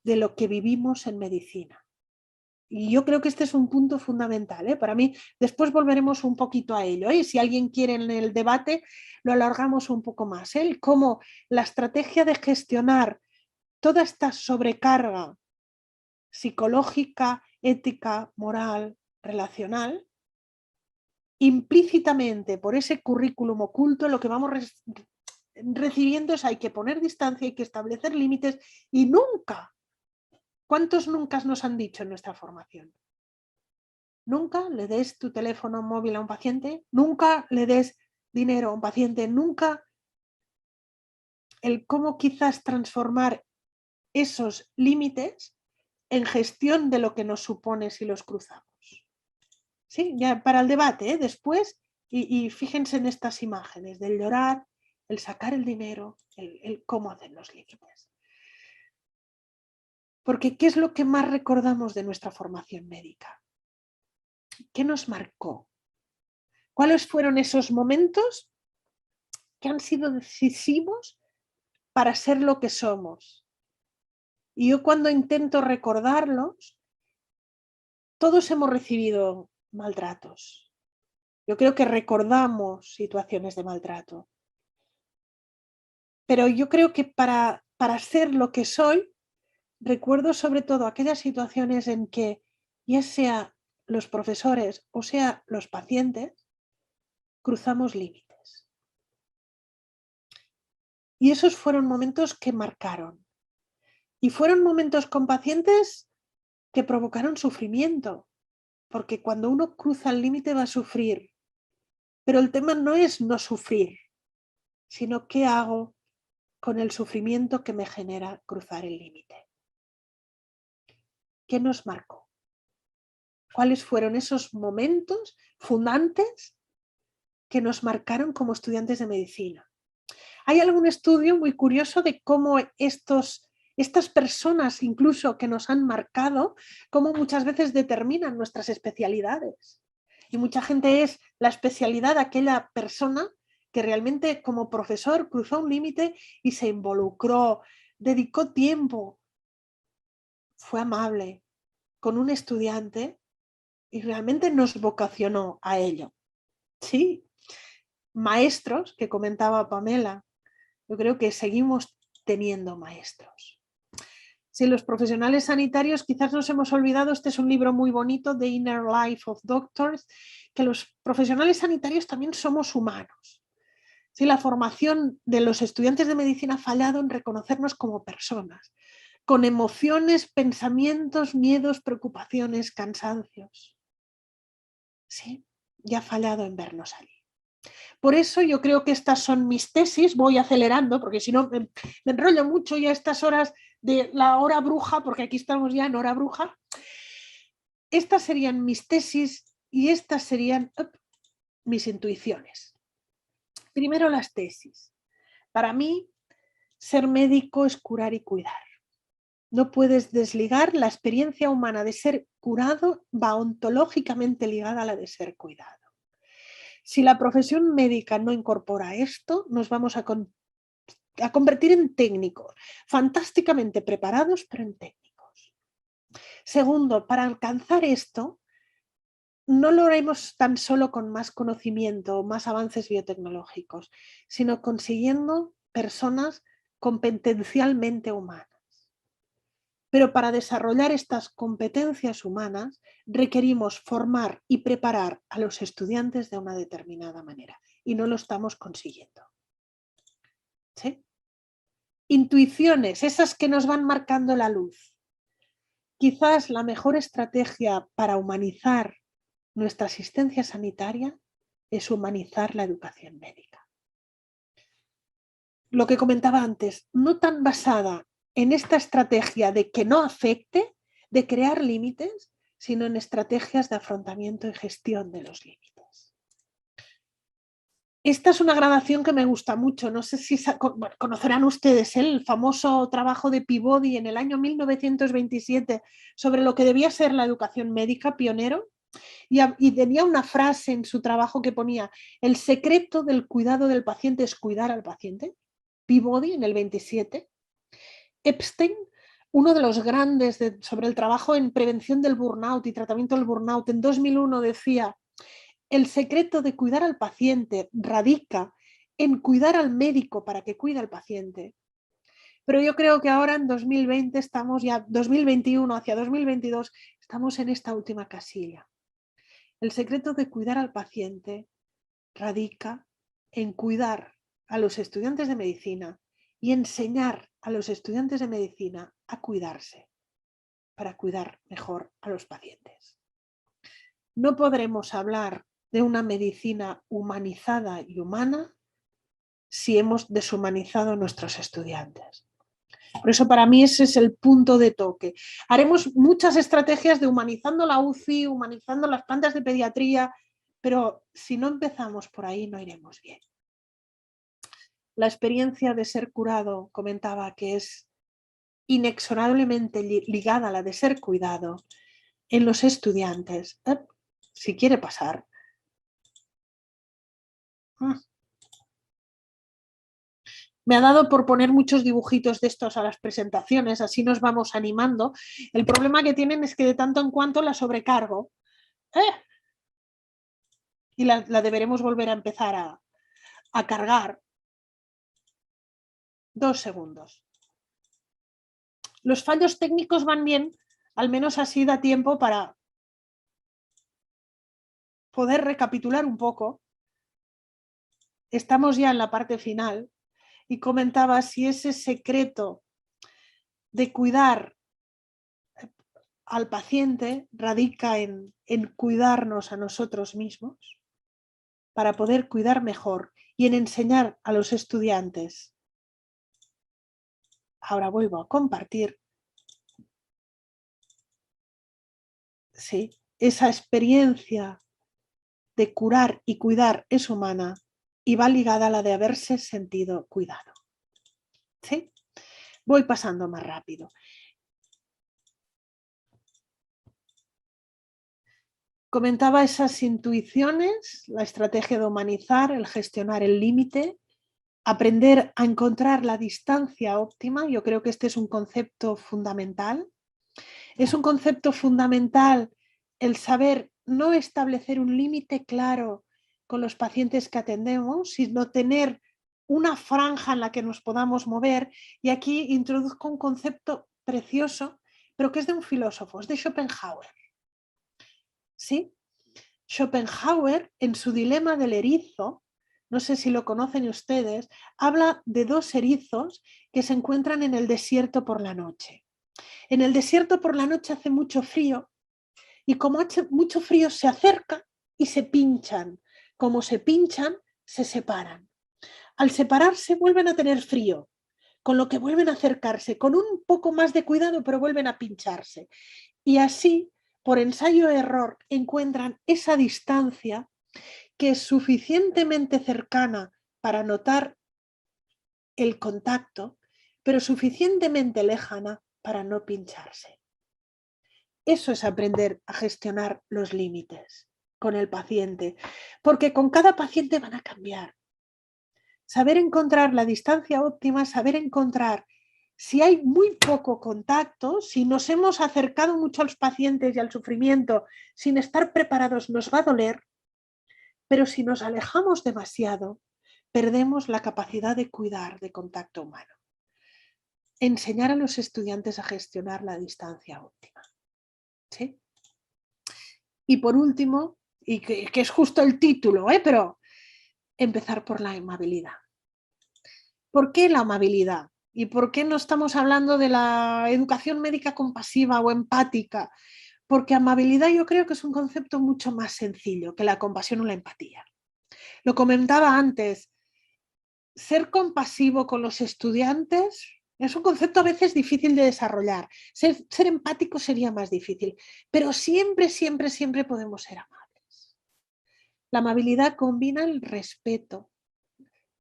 [SPEAKER 2] de lo que vivimos en medicina. Y yo creo que este es un punto fundamental, ¿eh? Para mí, después volveremos un poquito a ello, ¿eh? Si alguien quiere en el debate, lo alargamos un poco más, ¿eh? Cómo la estrategia de gestionar toda esta sobrecarga psicológica, ética, moral, relacional, implícitamente por ese currículum oculto, lo que vamos recibiendo es hay que poner distancia, hay que establecer límites y nunca, ¿cuántos nunca nos han dicho en nuestra formación? Nunca le des tu teléfono móvil a un paciente, nunca le des dinero a un paciente, nunca el cómo quizás transformar esos límites en gestión de lo que nos supone si los cruzamos. Sí, ya para el debate, ¿eh? Después Y fíjense en estas imágenes del llorar, el sacar el dinero, el cómo hacen los límites. Porque ¿qué es lo que más recordamos de nuestra formación médica? ¿Qué nos marcó? ¿Cuáles fueron esos momentos que han sido decisivos para ser lo que somos? Y yo cuando intento recordarlos, todos hemos recibido maltratos. Yo creo que recordamos situaciones de maltrato. Pero yo creo que para ser lo que soy, recuerdo sobre todo aquellas situaciones en que, ya sea los profesores o sea los pacientes, cruzamos límites. Y esos fueron momentos que marcaron. Y fueron momentos con pacientes que provocaron sufrimiento, porque cuando uno cruza el límite va a sufrir. Pero el tema no es no sufrir, sino qué hago con el sufrimiento que me genera cruzar el límite. ¿Qué nos marcó? ¿Cuáles fueron esos momentos fundantes que nos marcaron como estudiantes de medicina? Hay algún estudio muy curioso de cómo estas personas, incluso que nos han marcado, cómo muchas veces determinan nuestras especialidades. Y mucha gente es la especialidad de aquella persona que realmente como profesor cruzó un límite y se involucró, dedicó tiempo, fue amable con un estudiante y realmente nos vocacionó a ello. Sí, maestros, que comentaba Pamela, yo creo que seguimos teniendo maestros. Si los profesionales sanitarios quizás nos hemos olvidado, este es un libro muy bonito, The Inner Life of Doctors, que los profesionales sanitarios también somos humanos. Si la formación de los estudiantes de medicina ha fallado en reconocernos como personas, con emociones, pensamientos, miedos, preocupaciones, cansancios. Sí, ya ha fallado en vernos allí. Por eso yo creo que estas son mis tesis, voy acelerando, porque si no me enrollo mucho ya a estas horas de la hora bruja, porque aquí estamos ya en hora bruja. Estas serían mis tesis y estas serían mis intuiciones. Primero las tesis. Para mí, ser médico es curar y cuidar. No puedes desligar la experiencia humana de ser curado, va ontológicamente ligada a la de ser cuidado. Si la profesión médica no incorpora esto, nos vamos a convertir en técnicos, fantásticamente preparados, pero en técnicos. Segundo, para alcanzar esto, no lo haremos tan solo con más conocimiento o más avances biotecnológicos, sino consiguiendo personas competencialmente humanas. Pero para desarrollar estas competencias humanas requerimos formar y preparar a los estudiantes de una determinada manera y no lo estamos consiguiendo. ¿Sí? Intuiciones, esas que nos van marcando la luz. Quizás la mejor estrategia para humanizar nuestra asistencia sanitaria es humanizar la educación médica. Lo que comentaba antes, no tan basada en esta estrategia de que no afecte, de crear límites, sino en estrategias de afrontamiento y gestión de los límites. Esta es una grabación que me gusta mucho, no sé si conocerán ustedes el famoso trabajo de Peabody en el año 1927 sobre lo que debía ser la educación médica, pionero, y tenía una frase en su trabajo que ponía: el secreto del cuidado del paciente es cuidar al paciente. Peabody en el 27. Epstein, uno de los grandes sobre el trabajo en prevención del burnout y tratamiento del burnout, en 2001 decía: el secreto de cuidar al paciente radica en cuidar al médico para que cuide al paciente. Pero yo creo que ahora en 2020 estamos ya, 2021 hacia 2022, estamos en esta última casilla. El secreto de cuidar al paciente radica en cuidar a los estudiantes de medicina y enseñar a los estudiantes de medicina a cuidarse para cuidar mejor a los pacientes. No podremos hablar de una medicina humanizada y humana si hemos deshumanizado a nuestros estudiantes. Por eso para mí ese es el punto de toque. Haremos muchas estrategias de humanizando la UCI, humanizando las plantas de pediatría, pero si no empezamos por ahí no iremos bien. La experiencia de ser curado, comentaba, que es inexorablemente ligada a la de ser cuidado en los estudiantes. Si quiere pasar. Me ha dado por poner muchos dibujitos de estos a las presentaciones, así nos vamos animando. El problema que tienen es que de tanto en cuanto la sobrecargo. Y la deberemos volver a empezar a cargar. 2 segundos. Los fallos técnicos van bien, al menos así da tiempo para poder recapitular un poco. Estamos ya en la parte final y comentaba si ese secreto de cuidar al paciente radica en cuidarnos a nosotros mismos para poder cuidar mejor y en enseñar a los estudiantes. Ahora vuelvo a compartir. Sí, esa experiencia de curar y cuidar es humana y va ligada a la de haberse sentido cuidado. ¿Sí? Voy pasando más rápido. Comentaba esas intuiciones, la estrategia de humanizar, el gestionar el límite, aprender a encontrar la distancia óptima. Yo creo que este es un concepto fundamental. Es un concepto fundamental el saber no establecer un límite claro con los pacientes que atendemos, sino tener una franja en la que nos podamos mover. Y aquí introduzco un concepto precioso, pero que es de un filósofo, es de Schopenhauer. ¿Sí? Schopenhauer, en su dilema del erizo, no sé si lo conocen ustedes, habla de 2 erizos que se encuentran en el desierto por la noche. En el desierto por la noche hace mucho frío y como hace mucho frío se acercan y se pinchan. Como se pinchan, se separan. Al separarse vuelven a tener frío, con lo que vuelven a acercarse con un poco más de cuidado, pero vuelven a pincharse. Y así, por ensayo-error, encuentran esa distancia que es suficientemente cercana para notar el contacto, pero suficientemente lejana para no pincharse. Eso es aprender a gestionar los límites con el paciente, porque con cada paciente van a cambiar. Saber encontrar la distancia óptima, saber encontrar si hay muy poco contacto, si nos hemos acercado mucho a los pacientes y al sufrimiento sin estar preparados, nos va a doler, pero si nos alejamos demasiado, perdemos la capacidad de cuidar de contacto humano. Enseñar a los estudiantes a gestionar la distancia óptima. ¿Sí? Y por último, y que es justo el título, pero empezar por la amabilidad. ¿Por qué la amabilidad? ¿Y por qué no estamos hablando de la educación médica compasiva o empática? Porque amabilidad yo creo que es un concepto mucho más sencillo que la compasión o la empatía. Lo comentaba antes, ser compasivo con los estudiantes es un concepto a veces difícil de desarrollar. Ser empático sería más difícil, pero siempre, siempre, siempre podemos ser amables. La amabilidad combina el respeto,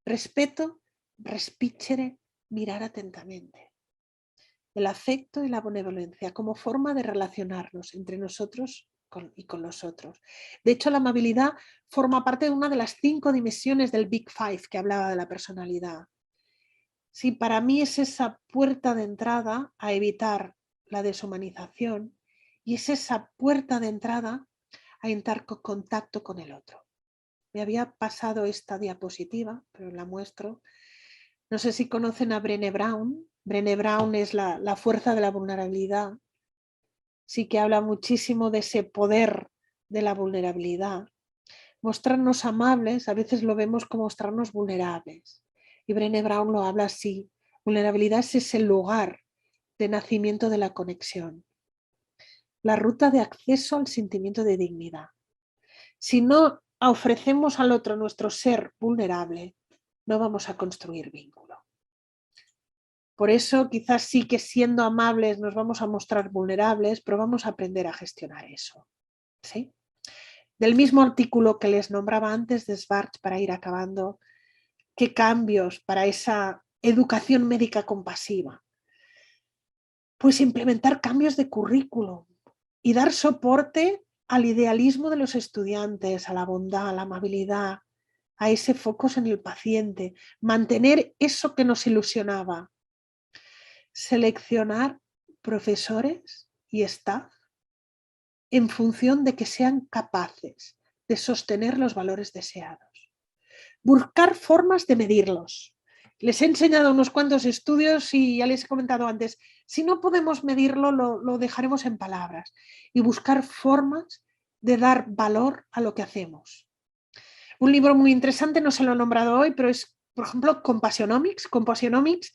[SPEAKER 2] respicere, mirar atentamente, el afecto y la benevolencia como forma de relacionarnos entre nosotros y con los otros. De hecho, la amabilidad forma parte de una de las 5 dimensiones del Big Five que hablaba de la personalidad. Sí, para mí es esa puerta de entrada a evitar la deshumanización y es esa puerta de entrada a entrar en contacto con el otro. Me había pasado esta diapositiva, pero la muestro. No sé si conocen a Brené Brown. Brené Brown es la fuerza de la vulnerabilidad. Sí que habla muchísimo de ese poder de la vulnerabilidad. Mostrarnos amables, a veces lo vemos como mostrarnos vulnerables. Y Brené Brown lo habla así. Vulnerabilidad es el lugar de nacimiento de la conexión. La ruta de acceso al sentimiento de dignidad. Si no ofrecemos al otro nuestro ser vulnerable, no vamos a construir vínculo. Por eso quizás sí que siendo amables nos vamos a mostrar vulnerables, pero vamos a aprender a gestionar eso. ¿Sí? del mismo artículo que les nombraba antes de Schwartz, para ir acabando, ¿qué cambios para esa educación médica compasiva? Pues implementar cambios de currículum y dar soporte al idealismo de los estudiantes, a la bondad, a la amabilidad, a ese foco en el paciente, mantener eso que nos ilusionaba. Seleccionar profesores y staff en función de que sean capaces de sostener los valores deseados. Buscar formas de medirlos. Les he enseñado unos cuantos estudios y ya les he comentado antes, si no podemos medirlo, lo dejaremos en palabras. Y buscar formas de dar valor a lo que hacemos. Un libro muy interesante, no se lo he nombrado hoy, pero es, por ejemplo, Compassionomics. Compassionomics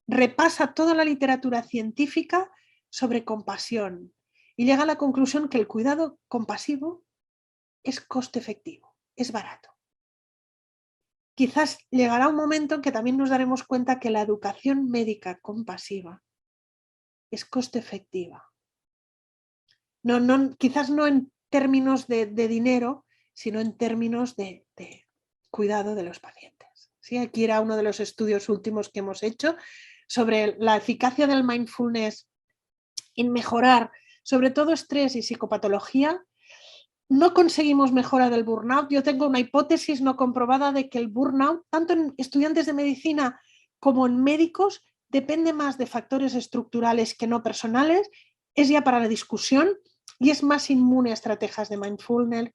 [SPEAKER 2] repasa toda la literatura científica sobre compasión y llega a la conclusión que el cuidado compasivo es coste efectivo, es barato. Quizás llegará un momento en que también nos daremos cuenta que la educación médica compasiva es coste efectiva. Quizás no en términos de dinero, sino en términos de cuidado de los pacientes. ¿Sí? Aquí era uno de los estudios últimos que hemos hecho sobre la eficacia del mindfulness en mejorar sobre todo estrés y psicopatología. No conseguimos mejora del burnout. Yo tengo una hipótesis no comprobada de que el burnout, tanto en estudiantes de medicina como en médicos, depende más de factores estructurales que no personales. Es ya para la discusión y es más inmune a estrategias de mindfulness,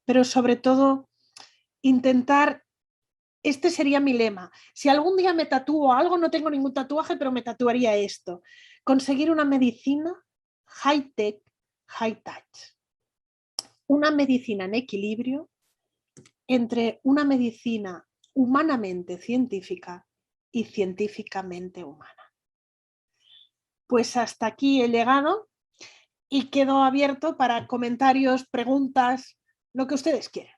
[SPEAKER 2] pero sobre todo intentar, este sería mi lema. Si algún día me tatúo algo, no tengo ningún tatuaje, pero me tatuaría esto. Conseguir una medicina high-tech, high-touch. Una medicina en equilibrio entre una medicina humanamente científica y científicamente humana. Pues hasta aquí he llegado y quedo abierto para comentarios, preguntas, lo que ustedes quieran.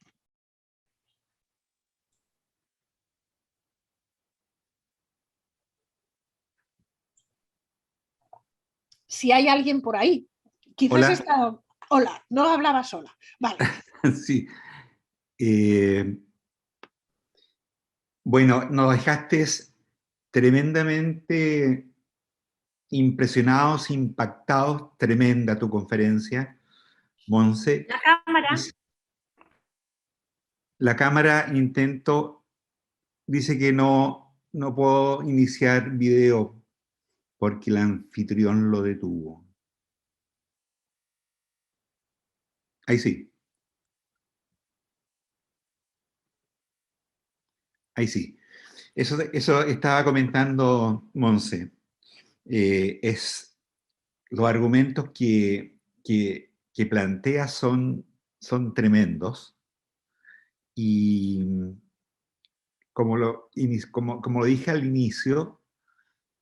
[SPEAKER 2] Si hay alguien por ahí, quizás
[SPEAKER 1] Hola.
[SPEAKER 2] está... Hola, no hablaba sola. Vale.
[SPEAKER 1] Sí. Bueno, nos dejaste tremendamente impresionados, impactados. Tremenda tu conferencia, Monse.
[SPEAKER 2] La cámara.
[SPEAKER 1] La cámara dice que no puedo iniciar video porque el anfitrión lo detuvo. Ahí sí. Ahí sí. Eso estaba comentando Monse. Los argumentos que plantea son tremendos y como lo dije al inicio,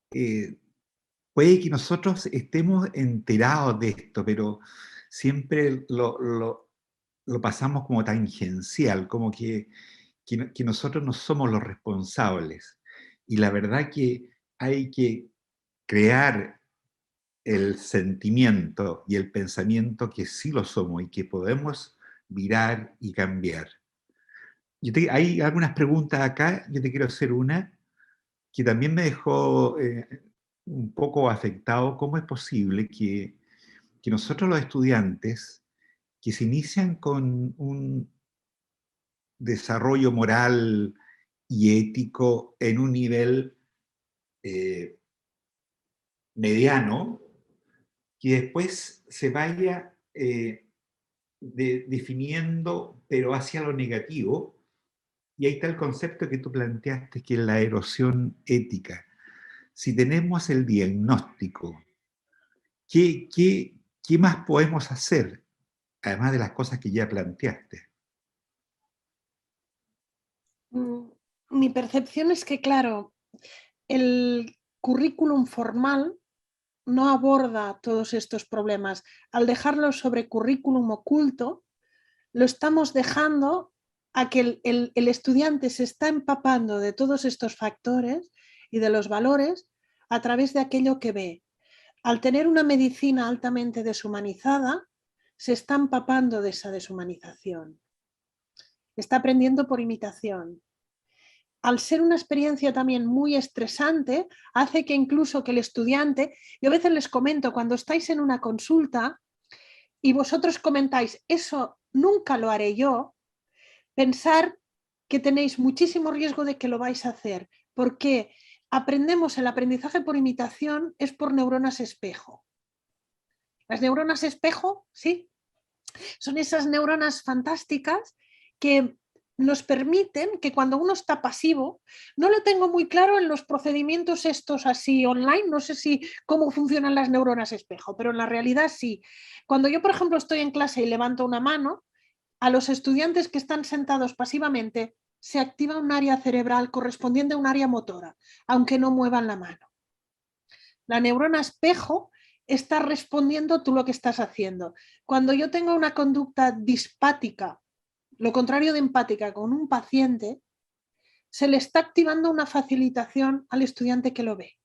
[SPEAKER 1] puede que nosotros estemos enterados de esto, pero siempre lo pasamos como tangencial, como que nosotros no somos los responsables. Y la verdad que hay que crear el sentimiento y el pensamiento que sí lo somos y que podemos virar y cambiar. Hay algunas preguntas acá, yo te quiero hacer una que también me dejó un poco afectado. ¿Cómo es posible que nosotros los estudiantes que se inician con un desarrollo moral y ético en un nivel mediano, que después se vaya definiendo, pero hacia lo negativo? Y ahí está el concepto que tú planteaste, que es la erosión ética. Si tenemos el diagnóstico, ¿qué más podemos hacer, además de las cosas que ya planteaste?
[SPEAKER 2] Mi percepción es que, claro, el currículum formal no aborda todos estos problemas. Al dejarlo sobre currículum oculto, lo estamos dejando a que el estudiante se está empapando de todos estos factores y de los valores a través de aquello que ve. Al tener una medicina altamente deshumanizada, se está empapando de esa deshumanización. Está aprendiendo por imitación. Al ser una experiencia también muy estresante, hace que incluso que el estudiante, yo a veces les comento, cuando estáis en una consulta y vosotros comentáis, eso nunca lo haré yo, pensar que tenéis muchísimo riesgo de que lo vais a hacer, porque aprendemos, el aprendizaje por imitación es por neuronas espejo. Las neuronas espejo, sí, son esas neuronas fantásticas que nos permiten que cuando uno está pasivo, no lo tengo muy claro en los procedimientos estos así online, no sé si cómo funcionan las neuronas espejo, pero en la realidad sí. Cuando yo, por ejemplo, estoy en clase y levanto una mano, a los estudiantes que están sentados pasivamente se activa un área cerebral correspondiente a un área motora, aunque no muevan la mano. La neurona espejo está respondiendo tú lo que estás haciendo. Cuando yo tengo una conducta dispática, lo contrario de empática con un paciente, se le está activando una facilitación al estudiante que lo ve.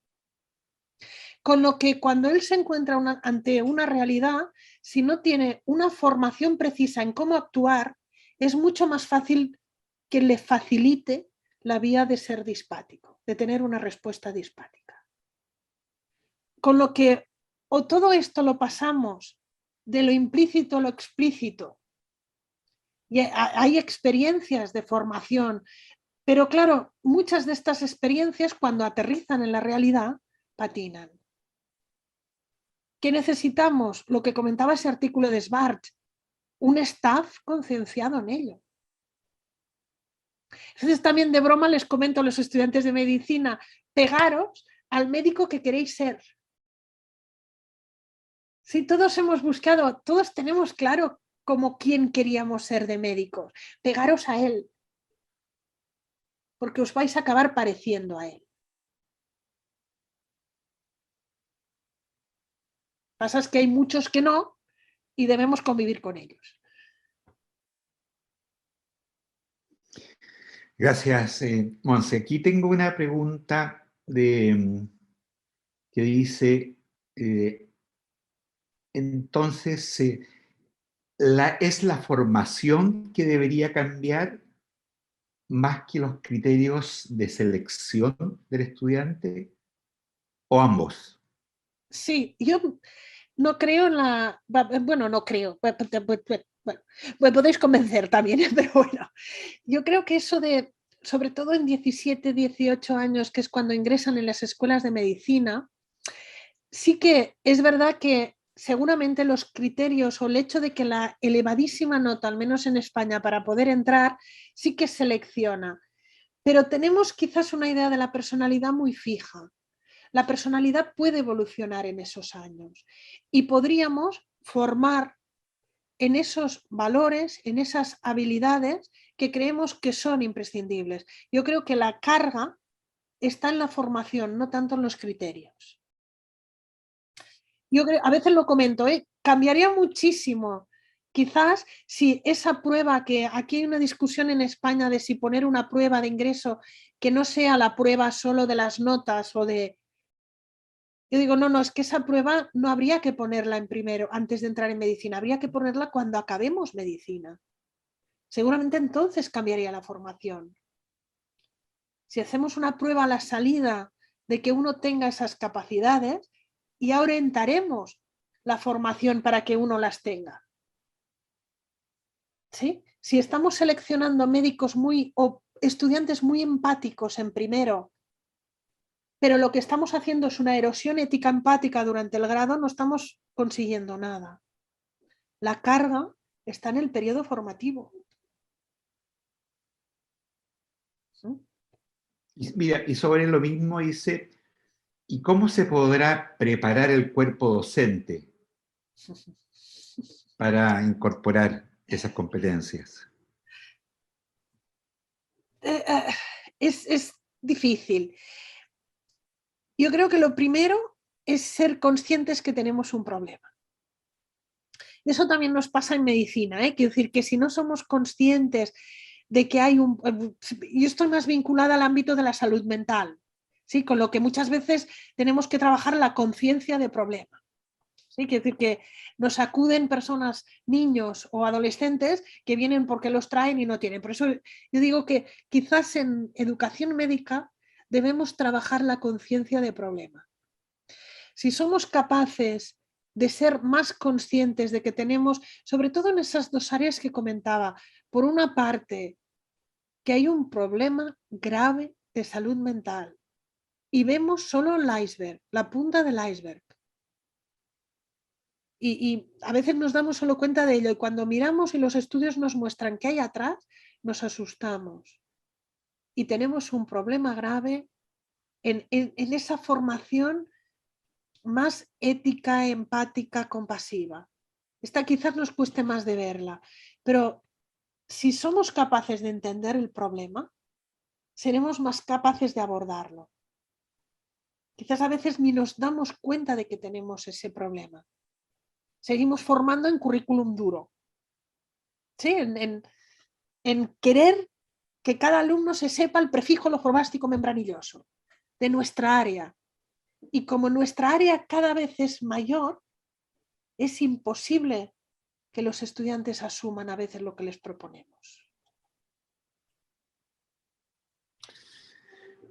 [SPEAKER 2] Con lo que cuando él se encuentra ante una realidad, si no tiene una formación precisa en cómo actuar, es mucho más fácil que le facilite la vía de ser dispático, de tener una respuesta dispática. Con lo que o todo esto lo pasamos de lo implícito a lo explícito. Y hay experiencias de formación, pero claro, muchas de estas experiencias cuando aterrizan en la realidad patinan. ¿Qué necesitamos? Lo que comentaba ese artículo de Svart, un staff concienciado en ello. Entonces también de broma les comento a los estudiantes de medicina, pegaros al médico que queréis ser. Sí, todos hemos buscado, todos tenemos claro como quién queríamos ser de médicos. Pegaros a él, porque os vais a acabar pareciendo a él. Pasa es que hay muchos que no y debemos convivir con ellos.
[SPEAKER 1] Gracias, Monse. Aquí tengo una pregunta que dice, entonces, ¿es la formación que debería cambiar más que los criterios de selección del estudiante o ambos?
[SPEAKER 2] Sí, yo no creo en la... Bueno, no creo. Bueno, me podéis convencer también, pero bueno. Yo creo que eso de, sobre todo en 17, 18 años, que es cuando ingresan en las escuelas de medicina, sí que es verdad que seguramente los criterios o el hecho de que la elevadísima nota, al menos en España, para poder entrar, sí que selecciona. Pero tenemos quizás una idea de la personalidad muy fija. La personalidad puede evolucionar en esos años y podríamos formar en esos valores, en esas habilidades que creemos que son imprescindibles. Yo creo que la carga está en la formación, no tanto en los criterios. Yo creo, a veces lo comento, cambiaría muchísimo. Quizás si esa prueba, que aquí hay una discusión en España de si poner una prueba de ingreso que no sea la prueba solo de las notas o de... Yo digo, no, es que esa prueba no habría que ponerla en primero, antes de entrar en medicina, habría que ponerla cuando acabemos medicina. Seguramente entonces cambiaría la formación. Si hacemos una prueba a la salida de que uno tenga esas capacidades, y orientaremos la formación para que uno las tenga. ¿Sí? Si estamos seleccionando médicos o estudiantes muy empáticos en primero, pero lo que estamos haciendo es una erosión ética empática durante el grado, no estamos consiguiendo nada. La carga está en el periodo formativo. ¿Sí?
[SPEAKER 1] Mira, y sobre lo mismo dice, ¿y cómo se podrá preparar el cuerpo docente para incorporar esas competencias?
[SPEAKER 2] Es difícil. Yo creo que lo primero es ser conscientes que tenemos un problema. Eso también nos pasa en medicina, quiero decir que si no somos conscientes de que hay un... Yo estoy más vinculada al ámbito de la salud mental, ¿sí? Con lo que muchas veces tenemos que trabajar la conciencia de problema. ¿sí? Quiere decir que nos acuden personas, niños o adolescentes que vienen porque los traen y no tienen. Por eso yo digo que quizás en educación médica debemos trabajar la conciencia de problema. Si somos capaces de ser más conscientes de que tenemos, sobre todo en esas dos áreas que comentaba, por una parte, que hay un problema grave de salud mental y vemos solo el iceberg, la punta del iceberg. Y a veces nos damos solo cuenta de ello y cuando miramos y los estudios nos muestran qué hay atrás, nos asustamos. Y tenemos un problema grave en esa formación más ética, empática, compasiva. Esta quizás nos cueste más de verla, pero si somos capaces de entender el problema, seremos más capaces de abordarlo. Quizás a veces ni nos damos cuenta de que tenemos ese problema. Seguimos formando en currículum duro. ¿Sí? En querer que cada alumno se sepa el prefijo logobástico membranilloso de nuestra área. Y como nuestra área cada vez es mayor, es imposible que los estudiantes asuman a veces lo que les proponemos.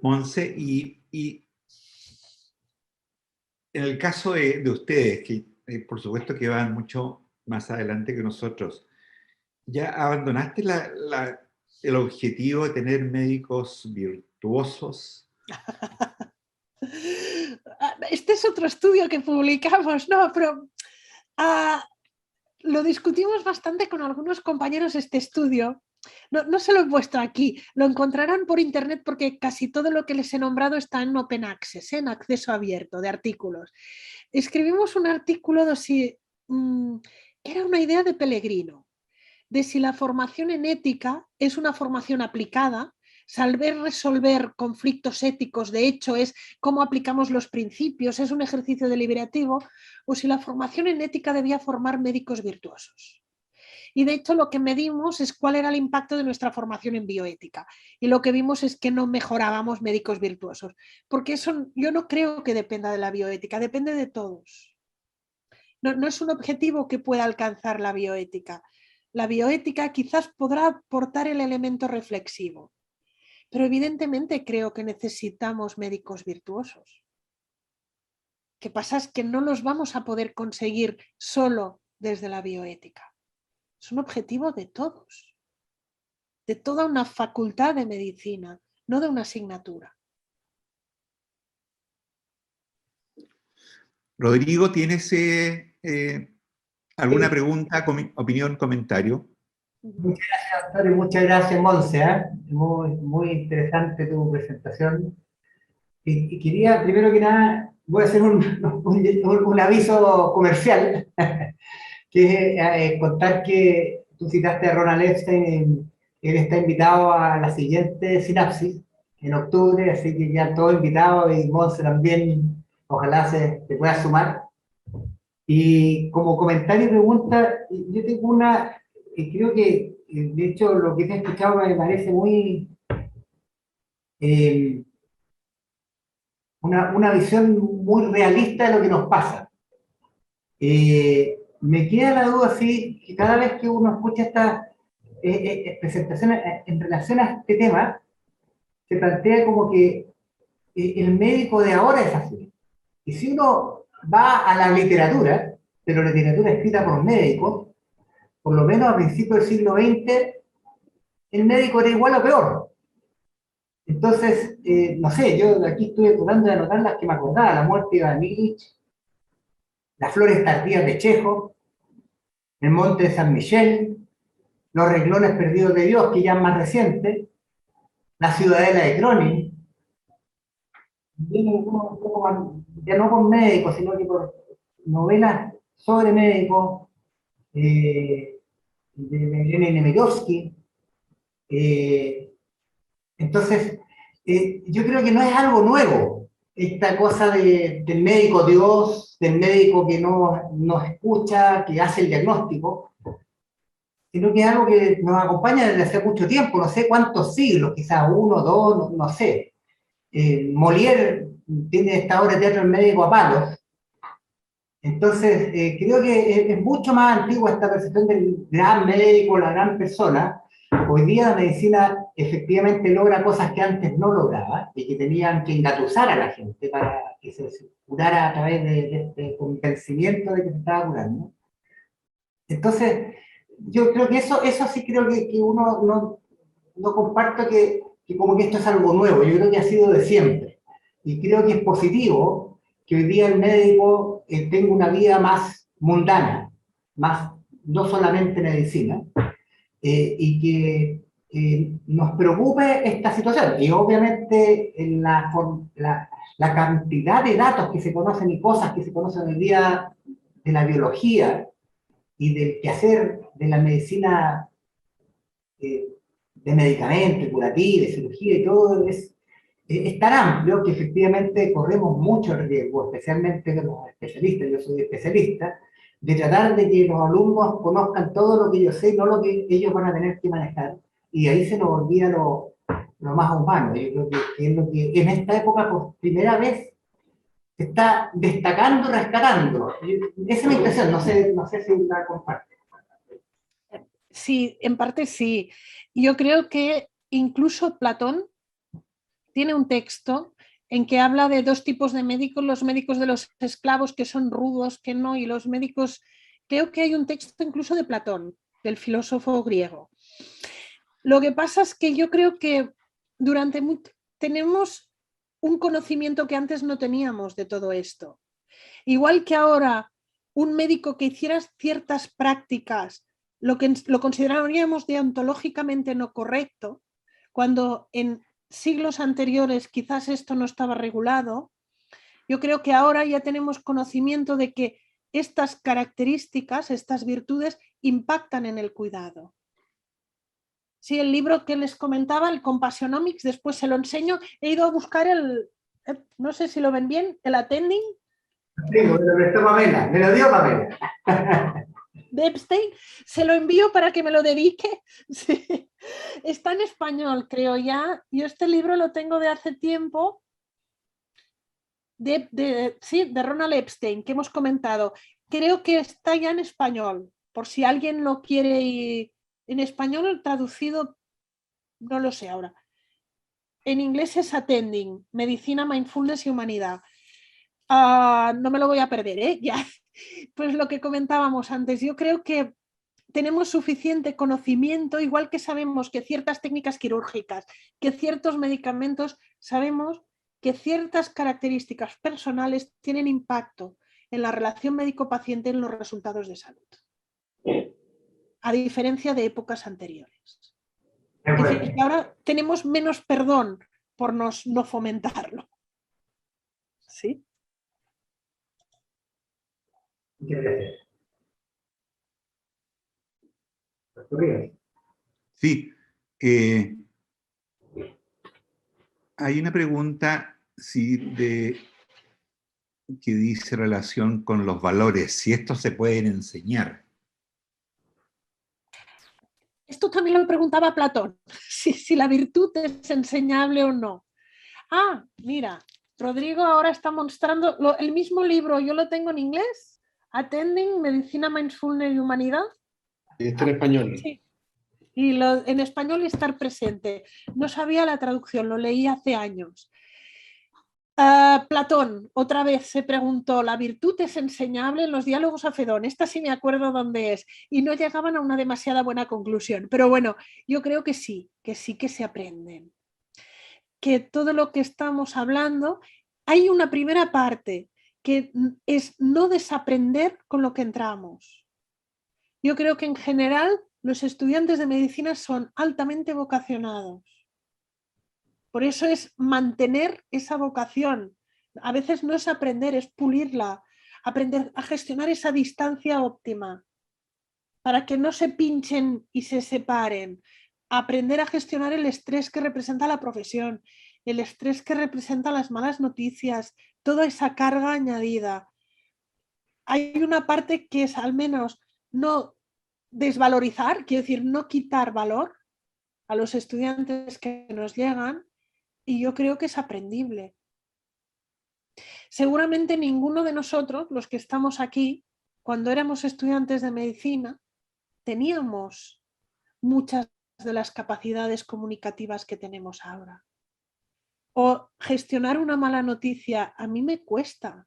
[SPEAKER 1] Monse, y en el caso de ustedes, que por supuesto que van mucho más adelante que nosotros, ¿ya abandonaste el objetivo de tener médicos virtuosos?
[SPEAKER 2] Este es otro estudio que publicamos, ¿no? Pero lo discutimos bastante con algunos compañeros este estudio. No se lo he puesto aquí, lo encontrarán por internet porque casi todo lo que les he nombrado está en Open Access, en acceso abierto de artículos. Escribimos un artículo de si era una idea de Pellegrino, de si la formación en ética es una formación aplicada, saber resolver conflictos éticos, de hecho, es cómo aplicamos los principios, es un ejercicio deliberativo, o si la formación en ética debía formar médicos virtuosos. Y de hecho lo que medimos es cuál era el impacto de nuestra formación en bioética. Y lo que vimos es que no mejorábamos médicos virtuosos, porque eso yo no creo que dependa de la bioética, depende de todos. No es un objetivo que pueda alcanzar la bioética. La bioética quizás podrá aportar el elemento reflexivo, pero evidentemente creo que necesitamos médicos virtuosos. Lo que pasa es que no los vamos a poder conseguir solo desde la bioética. Es un objetivo de todos, de toda una facultad de medicina, no de una asignatura.
[SPEAKER 1] Rodrigo, ¿tienes alguna pregunta, opinión, comentario?
[SPEAKER 3] Muchas gracias, Antonio. Muchas gracias, Monse. Muy interesante tu presentación. Y quería, primero que nada, voy a hacer un aviso comercial, que es contar que tú citaste a Ronald Epstein, él está invitado a la siguiente Sinapsis en octubre, así que ya todo invitado, y Monse también, ojalá te pueda sumar. Y como comentario y pregunta, yo tengo una, creo que, de hecho, lo que te he escuchado me parece muy, una visión muy realista de lo que nos pasa. Me queda la duda, sí, que cada vez que uno escucha estas presentaciones en relación a este tema, se plantea como que el médico de ahora es así. Y si uno va a la literatura, pero la literatura escrita por médicos, por lo menos a principios del siglo XX, el médico era igual o peor. Entonces, no sé, yo aquí estuve tratando de anotar las que me acordaba: La muerte de Iván Ilich, Las flores tardías de Chekhov, El monte de San Michel, Los renglones perdidos de Dios, que ya es más reciente, La ciudadela de Cronin, ya no por médicos, sino que por novelas sobre médicos, de Elena Nemirovsky. Entonces, yo creo que no es algo nuevo, esta cosa del médico Dios, del médico que no escucha, que hace el diagnóstico, sino que es algo que nos acompaña desde hace mucho tiempo, no sé cuántos siglos, quizás uno, dos, no sé. Molière tiene esta obra de teatro El médico a palos, Entonces, creo que es mucho más antigua esta percepción del gran médico, la gran persona. Hoy día la medicina efectivamente logra cosas que antes no lograba y que tenían que engatusar a la gente para que se curara a través de este convencimiento de que se estaba curando. Entonces, yo creo que eso sí creo que uno no comparto que como que esto es algo nuevo, yo creo que ha sido de siempre. Y creo que es positivo que hoy día el médico tenga una vida más mundana, más no solamente medicina, y que nos preocupe esta situación. Y obviamente la cantidad de datos que se conocen y cosas que se conocen hoy día de la biología y del quehacer de la medicina de medicamentos, curativa, de cirugía y todo, es tan amplio que efectivamente corremos mucho riesgo, especialmente los especialistas, yo soy especialista, de tratar de que los alumnos conozcan todo lo que yo sé, no lo que ellos van a tener que manejar, y ahí se nos olvida lo más humano. Yo creo que es lo que en esta época por primera vez se está destacando, rescatando. Esa es mi impresión, no sé si la comparte.
[SPEAKER 2] Sí, en parte sí. Yo creo que incluso Platón tiene un texto en que habla de dos tipos de médicos, los médicos de los esclavos que son rudos, que no, y los médicos, creo que hay un texto incluso de Platón, del filósofo griego. Lo que pasa es que yo creo que tenemos un conocimiento que antes no teníamos de todo esto. Igual que ahora un médico que hiciera ciertas prácticas, lo consideraríamos deontológicamente no correcto, cuando en siglos anteriores quizás esto no estaba regulado. Yo creo que ahora ya tenemos conocimiento de que estas características, estas virtudes, impactan en el cuidado. Sí, el libro que les comentaba, el Compassionomics, después se lo enseño. He ido a buscar no sé si lo ven bien, el Attending.
[SPEAKER 3] Sí, me lo prestó Pamela, me lo dio Pamela.
[SPEAKER 2] De Epstein, se lo envío para que me lo dedique. Sí. Está en español, creo ya. Yo este libro lo tengo de hace tiempo, sí, de Ronald Epstein, que hemos comentado. Creo que está ya en español, por si alguien lo quiere ir en español traducido, no lo sé ahora. En inglés es Attending, Medicina, Mindfulness y Humanidad. No me lo voy a perder, ¿eh? Ya. Pues lo que comentábamos antes, yo creo que tenemos suficiente conocimiento, igual que sabemos que ciertas técnicas quirúrgicas, que ciertos medicamentos, sabemos que ciertas características personales tienen impacto en la relación médico-paciente en los resultados de salud, a diferencia de épocas anteriores. Es decir, que ahora tenemos menos perdón por no fomentarlo. ¿Sí?
[SPEAKER 1] Sí, hay una pregunta que dice relación con los valores, si estos se pueden enseñar.
[SPEAKER 2] Esto también lo preguntaba Platón, si la virtud es enseñable o no. Mira, Rodrigo ahora está mostrando el mismo libro, yo lo tengo en inglés, Attending, Medicina, Mindfulness y Humanidad.
[SPEAKER 4] Y está en español.
[SPEAKER 2] Sí. Y en español y estar presente. No sabía la traducción, lo leí hace años. Platón, otra vez se preguntó, ¿la virtud es enseñable en los diálogos a Fedón? Esta sí me acuerdo dónde es. Y no llegaban a una demasiada buena conclusión. Pero bueno, yo creo que sí que se aprenden. Que todo lo que estamos hablando, hay una primera parte que es no desaprender con lo que entramos. Yo creo que en general los estudiantes de medicina son altamente vocacionados. Por eso es mantener esa vocación. A veces no es aprender, es pulirla, aprender a gestionar esa distancia óptima para que no se pinchen y se separen. Aprender a gestionar el estrés que representa la profesión, el estrés que representa las malas noticias, toda esa carga añadida. Hay una parte que es al menos no desvalorizar, quiero decir, no quitar valor a los estudiantes que nos llegan, y yo creo que es aprendible. Seguramente ninguno de nosotros, los que estamos aquí, cuando éramos estudiantes de medicina, teníamos muchas de las capacidades comunicativas que tenemos ahora. O gestionar una mala noticia, a mí me cuesta.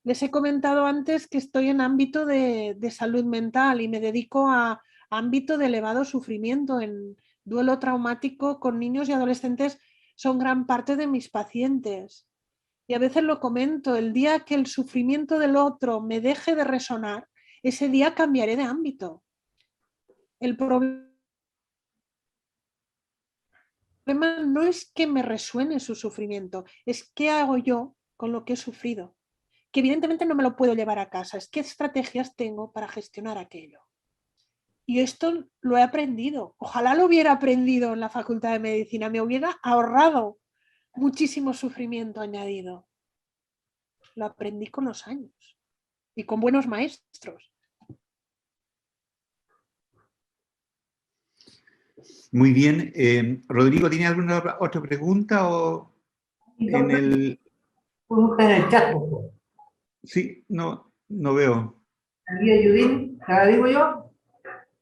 [SPEAKER 2] Les he comentado antes que estoy en ámbito de salud mental y me dedico a ámbito de elevado sufrimiento. En duelo traumático con niños y adolescentes son gran parte de mis pacientes. Y a veces lo comento, el día que el sufrimiento del otro me deje de resonar, ese día cambiaré de ámbito. El problema no es que me resuene su sufrimiento, es qué hago yo con lo que he sufrido. Que evidentemente no me lo puedo llevar a casa, es qué estrategias tengo para gestionar aquello. Y esto lo he aprendido. Ojalá lo hubiera aprendido en la Facultad de Medicina, me hubiera ahorrado muchísimo sufrimiento añadido. Lo aprendí con los años y con buenos maestros.
[SPEAKER 1] Muy bien. Rodrigo, ¿tiene alguna otra pregunta? O en el...
[SPEAKER 3] Pregunta en el chat, por favor.
[SPEAKER 1] Sí, no veo.
[SPEAKER 3] María Judín, ¿la digo yo?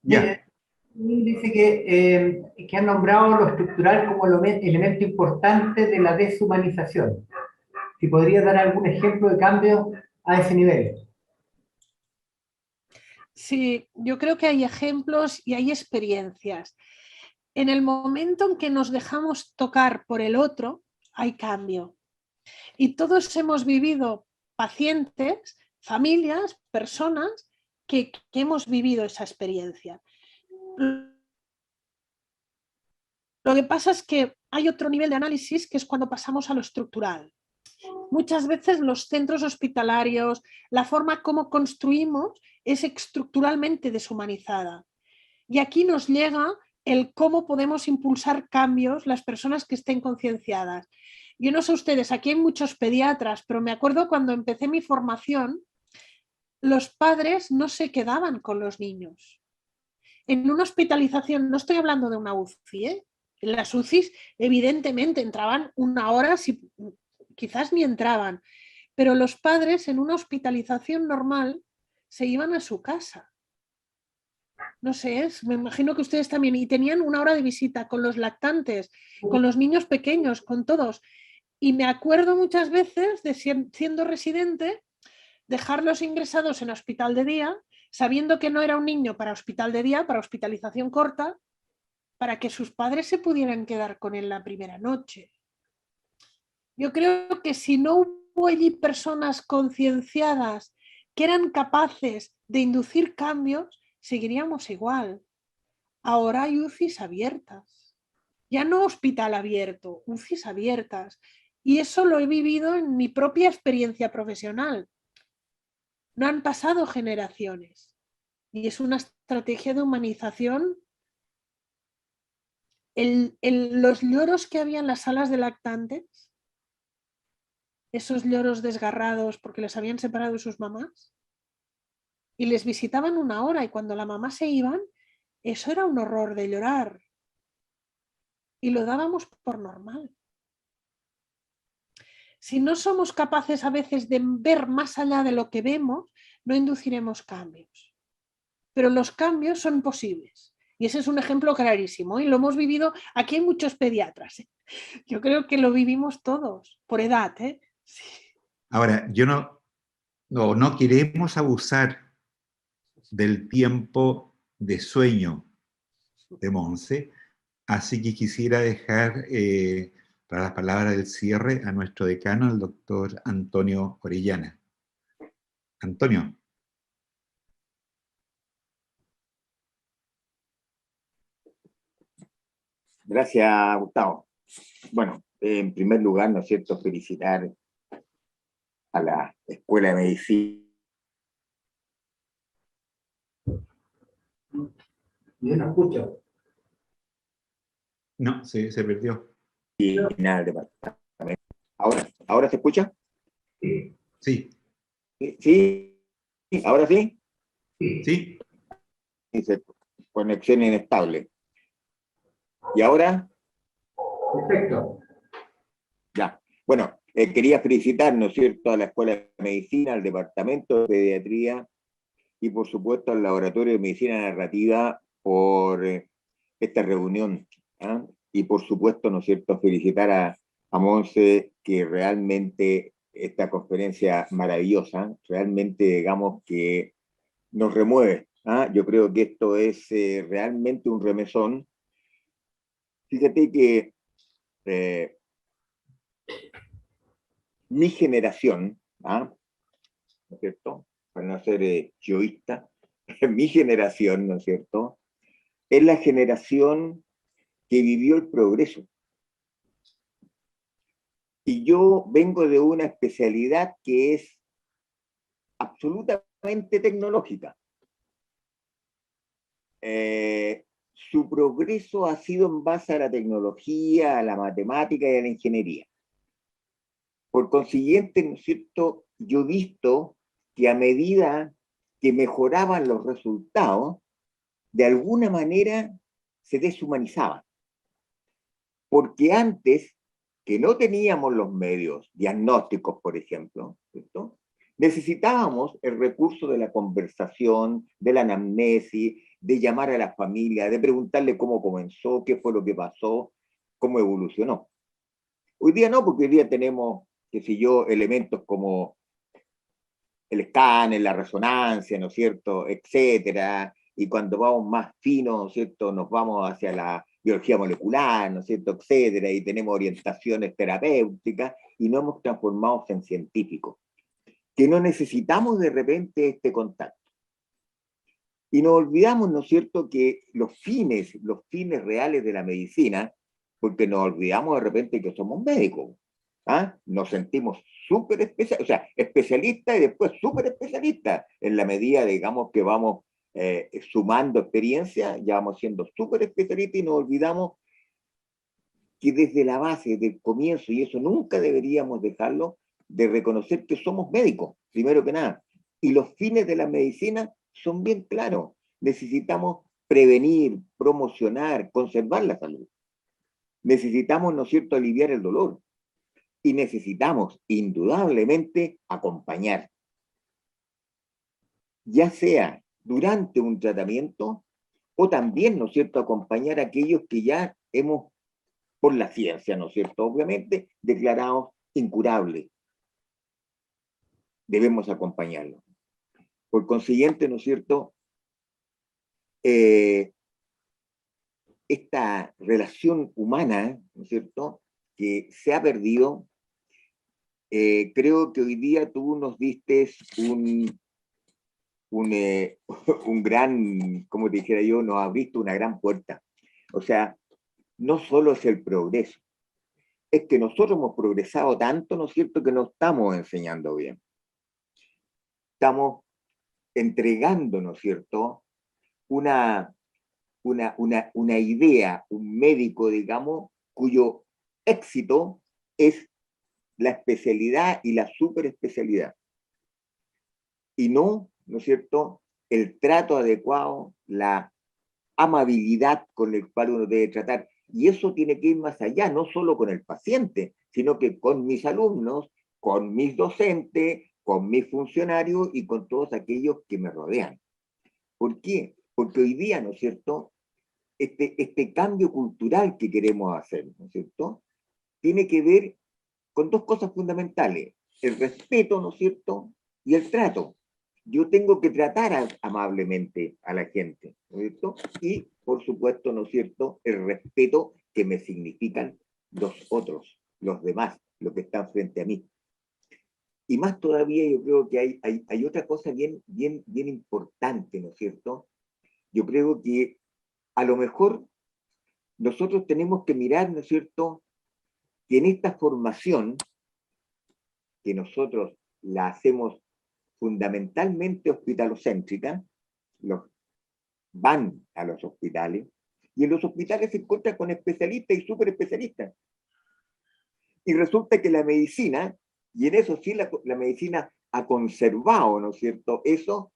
[SPEAKER 1] Ya.
[SPEAKER 3] Dice que han nombrado lo estructural como elemento importante de la deshumanización. Si podría dar algún ejemplo de cambio a ese nivel.
[SPEAKER 2] Sí, yo creo que hay ejemplos y hay experiencias. En el momento en que nos dejamos tocar por el otro, hay cambio. Y todos hemos vivido pacientes, familias, personas que hemos vivido esa experiencia. Lo que pasa es que hay otro nivel de análisis que es cuando pasamos a lo estructural. Muchas veces los centros hospitalarios, la forma como construimos es estructuralmente deshumanizada. Y aquí nos llega el cómo podemos impulsar cambios las personas que estén concienciadas. Yo no sé ustedes, aquí hay muchos pediatras, pero me acuerdo cuando empecé mi formación, los padres no se quedaban con los niños. En una hospitalización, no estoy hablando de una UCI, en las UCIs evidentemente entraban una hora, si, quizás ni entraban, pero los padres en una hospitalización normal se iban a su casa. No sé, me imagino que ustedes también, y tenían una hora de visita con los lactantes, con los niños pequeños, con todos. Y me acuerdo muchas veces de siendo residente, dejarlos ingresados en hospital de día, sabiendo que no era un niño para hospital de día, para hospitalización corta, para que sus padres se pudieran quedar con él la primera noche. Yo creo que si no hubo allí personas concienciadas que eran capaces de inducir cambios, seguiríamos igual. Ahora hay UCIs abiertas. Ya no hospital abierto, UCIs abiertas. Y eso lo he vivido en mi propia experiencia profesional. No han pasado generaciones. Y es una estrategia de humanización. Los lloros que había en las salas de lactantes, esos lloros desgarrados porque les habían separado de sus mamás, y les visitaban una hora y cuando la mamá se iban, eso era un horror de llorar. Y lo dábamos por normal. Si no somos capaces a veces de ver más allá de lo que vemos, no induciremos cambios. Pero los cambios son posibles. Y ese es un ejemplo clarísimo. Y lo hemos vivido, aquí hay muchos pediatras. Yo creo que lo vivimos todos, por edad. Sí.
[SPEAKER 1] Ahora, no queremos abusar del tiempo de sueño de Monse, así que quisiera dejar para las palabras del cierre a nuestro decano, el doctor Antonio Orellana. Antonio.
[SPEAKER 5] Gracias, Gustavo. Bueno, en primer lugar, ¿no es cierto?, felicitar a la Escuela de Medicina.
[SPEAKER 3] Yo no escucho.
[SPEAKER 1] No, se perdió.
[SPEAKER 5] ¿Ahora se escucha?
[SPEAKER 3] Sí.
[SPEAKER 1] Sí.
[SPEAKER 5] ¿Sí? ¿Ahora sí?
[SPEAKER 1] Sí.
[SPEAKER 5] Dice, conexión inestable. ¿Y ahora?
[SPEAKER 3] Perfecto.
[SPEAKER 5] Ya. Bueno, Quería felicitar, ¿no es cierto?, a la Escuela de Medicina, al Departamento de Pediatría y, por supuesto, al Laboratorio de Medicina Narrativa por esta reunión. ¿Ah? Y, por supuesto, ¿no es cierto?, felicitar a Monse, que realmente esta conferencia maravillosa, realmente, digamos, que nos remueve. ¿Ah? Yo creo que esto es realmente un remesón. Fíjate que mi generación, ¿ah? ¿No es cierto?, para no ser yoísta, mi generación, ¿no es cierto?, es la generación que vivió el progreso. Y yo vengo de una especialidad que es absolutamente tecnológica. Su progreso ha sido en base a la tecnología, a la matemática y a la ingeniería. Por consiguiente, ¿no es cierto?, yo he visto que a medida que mejoraban los resultados, de alguna manera se deshumanizaban. Porque antes, que no teníamos los medios diagnósticos, por ejemplo, ¿cierto?, necesitábamos el recurso de la conversación, de la anamnesis, de llamar a la familia, de preguntarle cómo comenzó, qué fue lo que pasó, cómo evolucionó. Hoy día no, porque hoy día tenemos, qué sé yo, elementos como el escáner, la resonancia, ¿no es cierto?, etcétera, y cuando vamos más fino, ¿no es cierto?, nos vamos hacia la biología molecular, ¿no es cierto?, etcétera, y tenemos orientaciones terapéuticas, y nos hemos transformado en científicos, que no necesitamos de repente este contacto. Y nos olvidamos, ¿no es cierto?, que los fines reales de la medicina, porque nos olvidamos de repente que somos médicos. ¿Ah? Nos sentimos súper especialistas, o sea, especialistas y después súper especialistas. En la medida, digamos, que vamos sumando experiencia, ya vamos siendo súper especialistas y nos olvidamos que desde la base, desde el comienzo, y eso nunca deberíamos dejarlo, de reconocer que somos médicos, primero que nada. Y los fines de la medicina son bien claros. Necesitamos prevenir, promocionar, conservar la salud. Necesitamos, ¿no es cierto?, aliviar el dolor. Y necesitamos, indudablemente, acompañar. Ya sea durante un tratamiento o también, ¿no es cierto?, acompañar a aquellos que ya hemos, por la ciencia, ¿no es cierto?, obviamente, declarados incurables. Debemos acompañarlos. Por consiguiente, ¿no es cierto?, esta relación humana, ¿no es cierto?, que se ha perdido, creo que hoy día tú nos diste un gran, como te dijera yo, nos abriste una gran puerta. O sea, no solo es el progreso, es que nosotros hemos progresado tanto, ¿no es cierto?, que no estamos enseñando bien. Estamos entregando, ¿no es cierto?, una idea, un médico, digamos, cuyo éxito es la especialidad y la superespecialidad. Y no, ¿no es cierto?, el trato adecuado, la amabilidad con el cual uno debe tratar. Y eso tiene que ir más allá, no solo con el paciente, sino que con mis alumnos, con mis docentes, con mis funcionarios y con todos aquellos que me rodean. ¿Por qué? Porque hoy día, ¿no es cierto?, este cambio cultural que queremos hacer, ¿no es cierto?, tiene que ver con dos cosas fundamentales: el respeto, ¿no es cierto?, y el trato. Yo tengo que tratar amablemente a la gente, ¿no es cierto? Y, por supuesto, ¿no es cierto?, el respeto que me significan los otros, los demás, los que están frente a mí. Y más todavía, yo creo que hay otra cosa bien importante, ¿no es cierto? Yo creo que a lo mejor nosotros tenemos que mirar, ¿no es cierto?, que en esta formación, que nosotros la hacemos fundamentalmente hospitalocéntrica, van a los hospitales, y en los hospitales se encuentran con especialistas y súper especialistas. Y resulta que la medicina, y en eso sí la medicina ha conservado, ¿no es cierto?, eso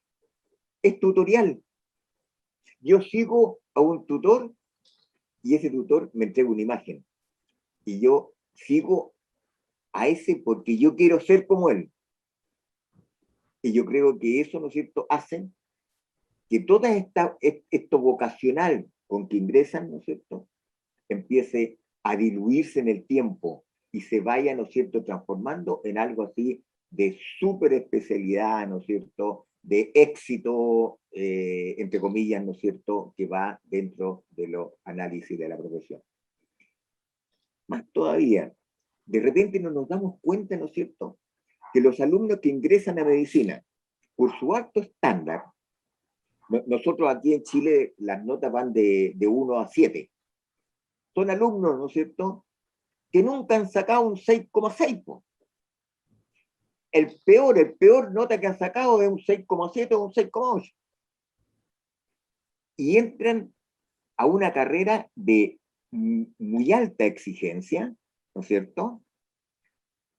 [SPEAKER 5] es tutorial. Yo sigo a un tutor y ese tutor me entrega una imagen. Y yo sigo a ese porque yo quiero ser como él. Y yo creo que eso, ¿no es cierto?, hace que toda esto vocacional con que ingresan, ¿no es cierto?, empiece a diluirse en el tiempo y se vaya, ¿no es cierto?, transformando en algo así de súper especialidad, ¿no es cierto?, de éxito, entre comillas, ¿no es cierto?, que va dentro de los análisis de la profesión. Más todavía, de repente no nos damos cuenta, ¿no es cierto?, que los alumnos que ingresan a medicina, por su acto estándar, nosotros aquí en Chile las notas van de 1 a 7. Son alumnos, ¿no es cierto?, que nunca han sacado un 6,6. El peor nota que han sacado es un 6,7 o un 6,8. Y entran a una carrera de muy alta exigencia, ¿no es cierto?,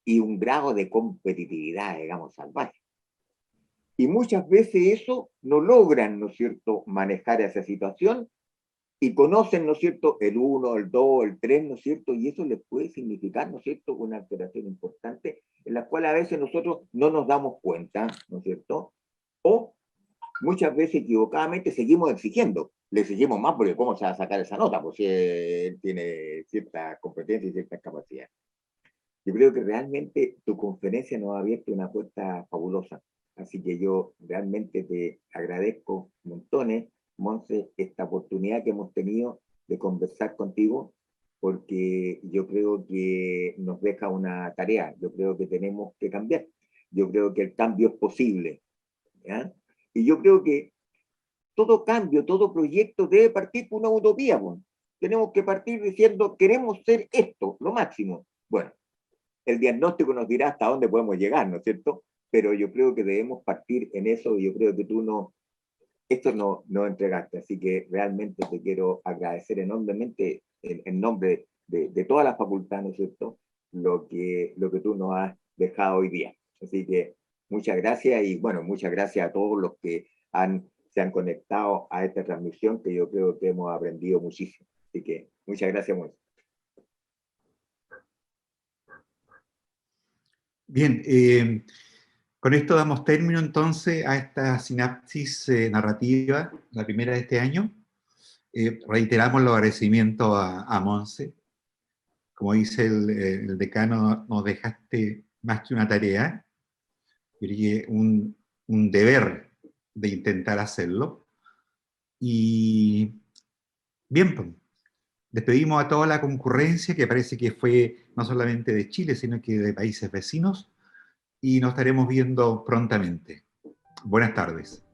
[SPEAKER 5] y un grado de competitividad, digamos, salvaje. Y muchas veces eso no logran, ¿no es cierto?, manejar esa situación y conocen, ¿no es cierto?, el 1, el 2, el 3, ¿no es cierto?, y eso les puede significar, ¿no es cierto?, una alteración importante en la cual a veces nosotros no nos damos cuenta, ¿no es cierto?, o muchas veces equivocadamente seguimos exigiendo, le exigimos más porque ¿cómo se va a sacar esa nota? Pues si él tiene cierta competencia y cierta capacidad. Yo creo que realmente tu conferencia nos ha abierto una puerta fabulosa. Así que yo realmente te agradezco montones, Monse, esta oportunidad que hemos tenido de conversar contigo, porque yo creo que nos deja una tarea. Yo creo que tenemos que cambiar. Yo creo que el cambio es posible, ¿ya? Y yo creo que todo cambio, todo proyecto debe partir por una utopía, pues. Tenemos que partir diciendo, queremos ser esto, lo máximo. Bueno, el diagnóstico nos dirá hasta dónde podemos llegar, ¿no es cierto? Pero yo creo que debemos partir en eso y yo creo que tú esto no entregaste. Así que realmente te quiero agradecer enormemente en nombre de toda la facultad, ¿no es cierto?, lo que tú nos has dejado hoy día. Así que muchas gracias y bueno, muchas gracias a todos los que se han conectado a esta transmisión que yo creo que hemos aprendido muchísimo. Así que muchas gracias, Moisés.
[SPEAKER 1] Bien, con esto damos término entonces a esta sinapsis narrativa, la primera de este año. Reiteramos los agradecimientos a Monse. Como dice el decano, nos dejaste más que una tarea, diría un deber de intentar hacerlo. Y bien, pues, despedimos a toda la concurrencia, que parece que fue no solamente de Chile, sino que de países vecinos, y nos estaremos viendo prontamente. Buenas tardes.